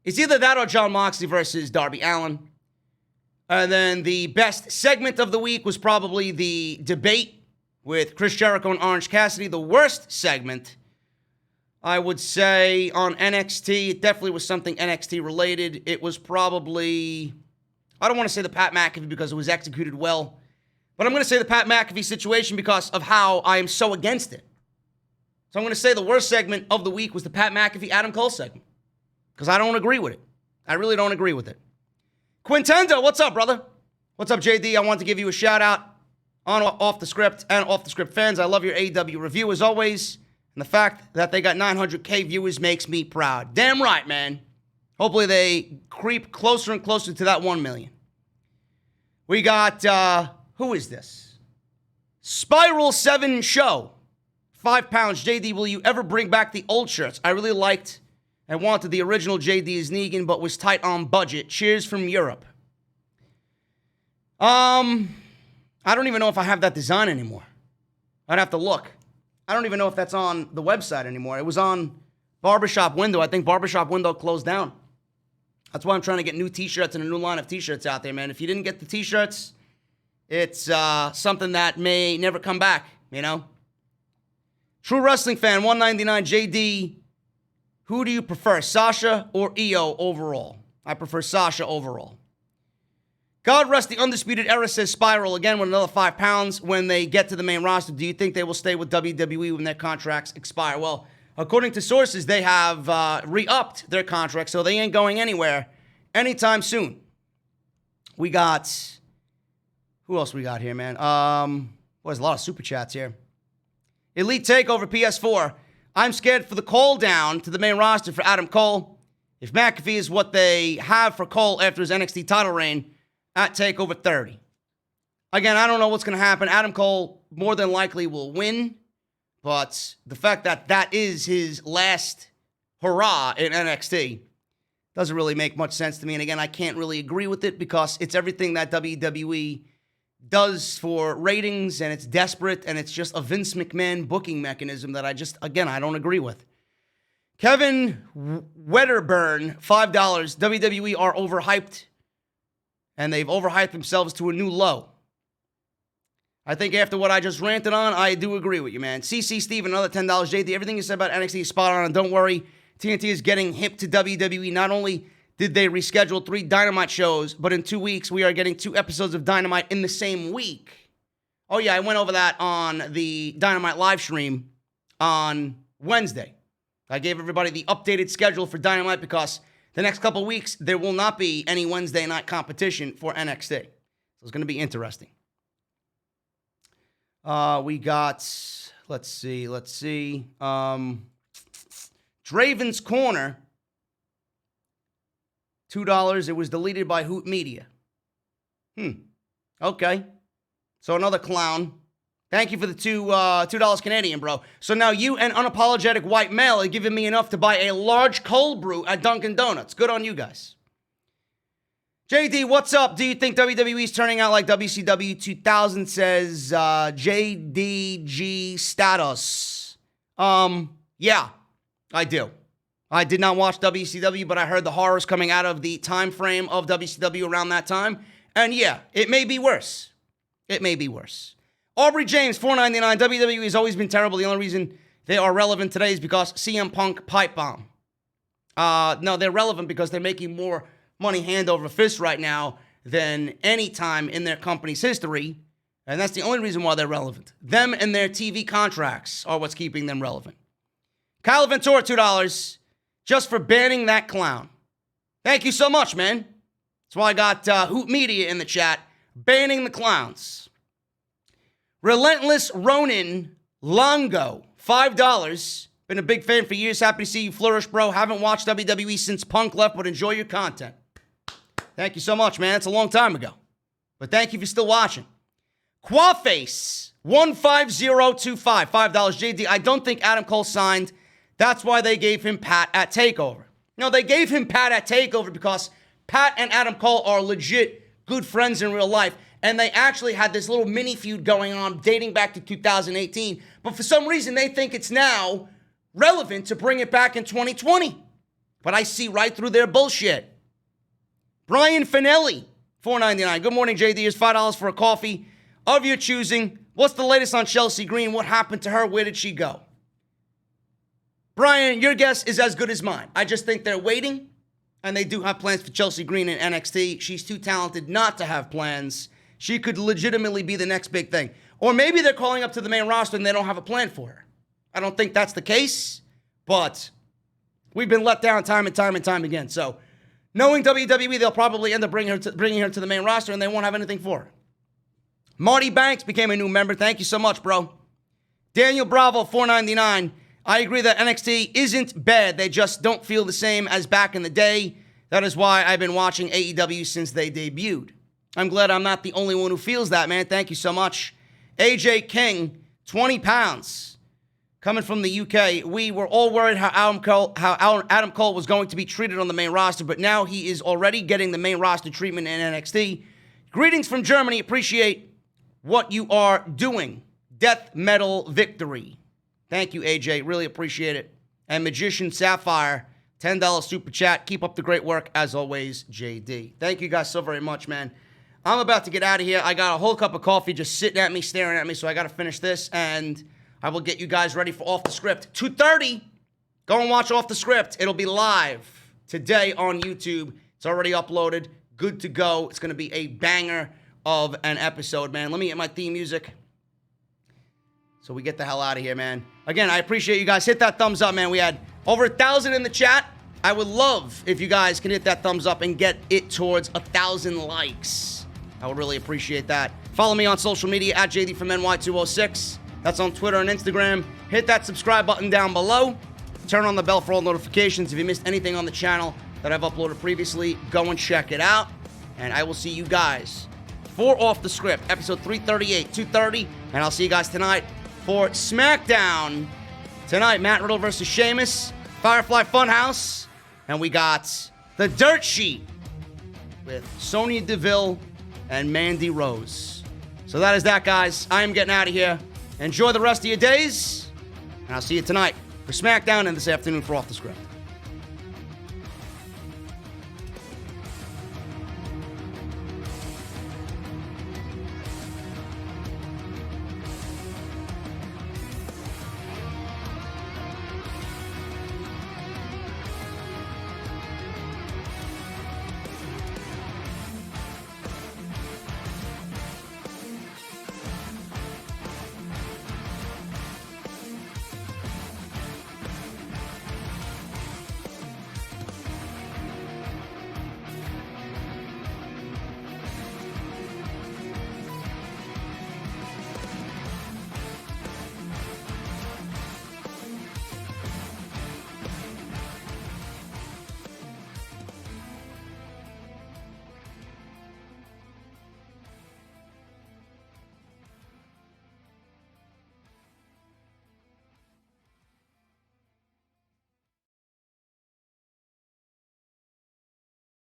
It's either that or Jon Moxley versus Darby Allin. And then the best segment of the week was probably the debate with Chris Jericho and Orange Cassidy. The worst segment, I would say, on NXT, it definitely was something NXT related. It was probably, I don't want to say the Pat McAfee because it was executed well, but I'm going to say the Pat McAfee situation because of how I am so against it. So I'm going to say the worst segment of the week was the Pat McAfee Adam Cole segment because I don't agree with it. I really don't agree with it. Quintendo, what's up, brother? What's up, JD? I want to give you a shout out on Off the Script and Off the Script fans. I love your AEW review as always. And the fact that they got 900K viewers makes me proud. Damn right, man. Hopefully they creep closer and closer to that 1 million. We got, who is this? Spiral 7 Show. 5 pounds. JD, will you ever bring back the old shirts? I really liked and wanted the original JD as Negan, but was tight on budget. Cheers from Europe. I don't even know if I have that design anymore. I'd have to look. I don't even know if that's on the website anymore. It was on Barbershop Window. I think Barbershop Window closed down. That's why I'm trying to get new t-shirts and a new line of t-shirts out there, man. If you didn't get the t-shirts, it's something that may never come back, you know? True Wrestling Fan, 199 JD. Who do you prefer, Sasha or Io overall? I prefer Sasha overall. God rest the Undisputed Era, says Spiral again with another 5 pounds. When they get to the main roster, do you think they will stay with WWE when their contracts expire? Well, according to sources, they have re-upped their contract, so they ain't going anywhere anytime soon. We got, who else we got here, man? There's a lot of super chats here. Elite Takeover PS4. I'm scared for the call down to the main roster for Adam Cole. If McAfee is what they have for Cole after his NXT title reign at TakeOver 30. Again, I don't know what's going to happen. Adam Cole more than likely will win, but the fact that that is his last hurrah in NXT doesn't really make much sense to me. And again, I can't really agree with it because it's everything that WWE does for ratings, and it's desperate, and it's just a Vince McMahon booking mechanism that I don't agree with. Kevin Wedderburn, $5. WWE are overhyped, and they've overhyped themselves to a new low. I think after what I just ranted on, I do agree with you, man. CC Steve, another $10. JD, everything you said about NXT is spot on, and don't worry, TNT is getting hip to WWE. Not only did they reschedule 3 Dynamite shows, but in 2 weeks, we are getting 2 episodes of Dynamite in the same week. Oh, yeah, I went over that on the Dynamite live stream on Wednesday. I gave everybody the updated schedule for Dynamite because the next couple of weeks, there will not be any Wednesday night competition for NXT. So it's going to be interesting. We got, let's see. Draven's Corner. $2. It was deleted by Hoot Media. Okay. So another clown. Thank you for the $2 Canadian, bro. So now you, an unapologetic white male, are giving me enough to buy a large cold brew at Dunkin' Donuts. Good on you guys. JD, what's up? Do you think WWE's turning out like WCW 2000, says JDG Status? Yeah, I do. I did not watch WCW, but I heard the horrors coming out of the time frame of WCW around that time. And yeah, it may be worse. It may be worse. Aubrey James, $4.99. WWE has always been terrible. The only reason they are relevant today is because CM Punk pipe bomb. No, they're relevant because they're making more money hand over fist right now than any time in their company's history. And that's the only reason why they're relevant. Them and their TV contracts are what's keeping them relevant. Kyle Ventura, $2. Just for banning that clown. Thank you so much, man. That's why I got Hoot Media in the chat. Banning the clowns. Relentless Ronin Longo, $5. Been a big fan for years. Happy to see you flourish, bro. Haven't watched WWE since Punk left, but enjoy your content. Thank you so much, man. It's a long time ago. But thank you for still watching. Quaface, 15025, $5. JD, I don't think Adam Cole signed. That's why they gave him Pat at TakeOver. No, they gave him Pat at TakeOver because Pat and Adam Cole are legit good friends in real life. And they actually had this little mini feud going on dating back to 2018. But for some reason, they think it's now relevant to bring it back in 2020. But I see right through their bullshit. Brian Finelli, $4.99. Good morning, JD. Here's $5 for a coffee of your choosing. What's the latest on Chelsea Green? What happened to her? Where did she go? Brian, your guess is as good as mine. I just think they're waiting, and they do have plans for Chelsea Green in NXT. She's too talented not to have plans. She could legitimately be the next big thing. Or maybe they're calling up to the main roster and they don't have a plan for her. I don't think that's the case, but we've been let down time and time again. So, knowing WWE, they'll probably end up bringing her to the main roster, and they won't have anything for her. Marty Banks became a new member. Thank you so much, bro. Daniel Bravo, $4.99. I agree that NXT isn't bad. They just don't feel the same as back in the day. That is why I've been watching AEW since they debuted. I'm glad I'm not the only one who feels that, man. Thank you so much. AJ King, 20 pounds. Coming from the UK, we were all worried how Adam Cole was going to be treated on the main roster, but now he is already getting the main roster treatment in NXT. Greetings from Germany. Appreciate what you are doing. Death Metal Victory. Thank you, AJ. Really appreciate it. And Magician Sapphire, $10 super chat. Keep up the great work, as always, JD. Thank you guys so very much, man. I'm about to get out of here. I got a whole cup of coffee just sitting at me, staring at me, so I got to finish this, and I will get you guys ready for Off the Script. 2:30, go and watch Off the Script. It'll be live today on YouTube. It's already uploaded. Good to go. It's going to be a banger of an episode, man. Let me get my theme music so we get the hell out of here, man. Again, I appreciate you guys. Hit that thumbs up, man. We had over 1,000 in the chat. I would love if you guys can hit that thumbs up and get it towards 1,000 likes. I would really appreciate that. Follow me on social media at JD from NY206. That's on Twitter and Instagram. Hit that subscribe button down below. Turn on the bell for all notifications. If you missed anything on the channel that I've uploaded previously, go and check it out. And I will see you guys for Off the Script, episode 338, 2:30. And I'll see you guys tonight for SmackDown. Tonight, Matt Riddle versus Sheamus, Firefly Funhouse. And we got the Dirt Sheet with Sonya Deville and Mandy Rose. So that is that, guys. I am getting out of here. Enjoy the rest of your days, and I'll see you tonight for SmackDown and this afternoon for Off the Script.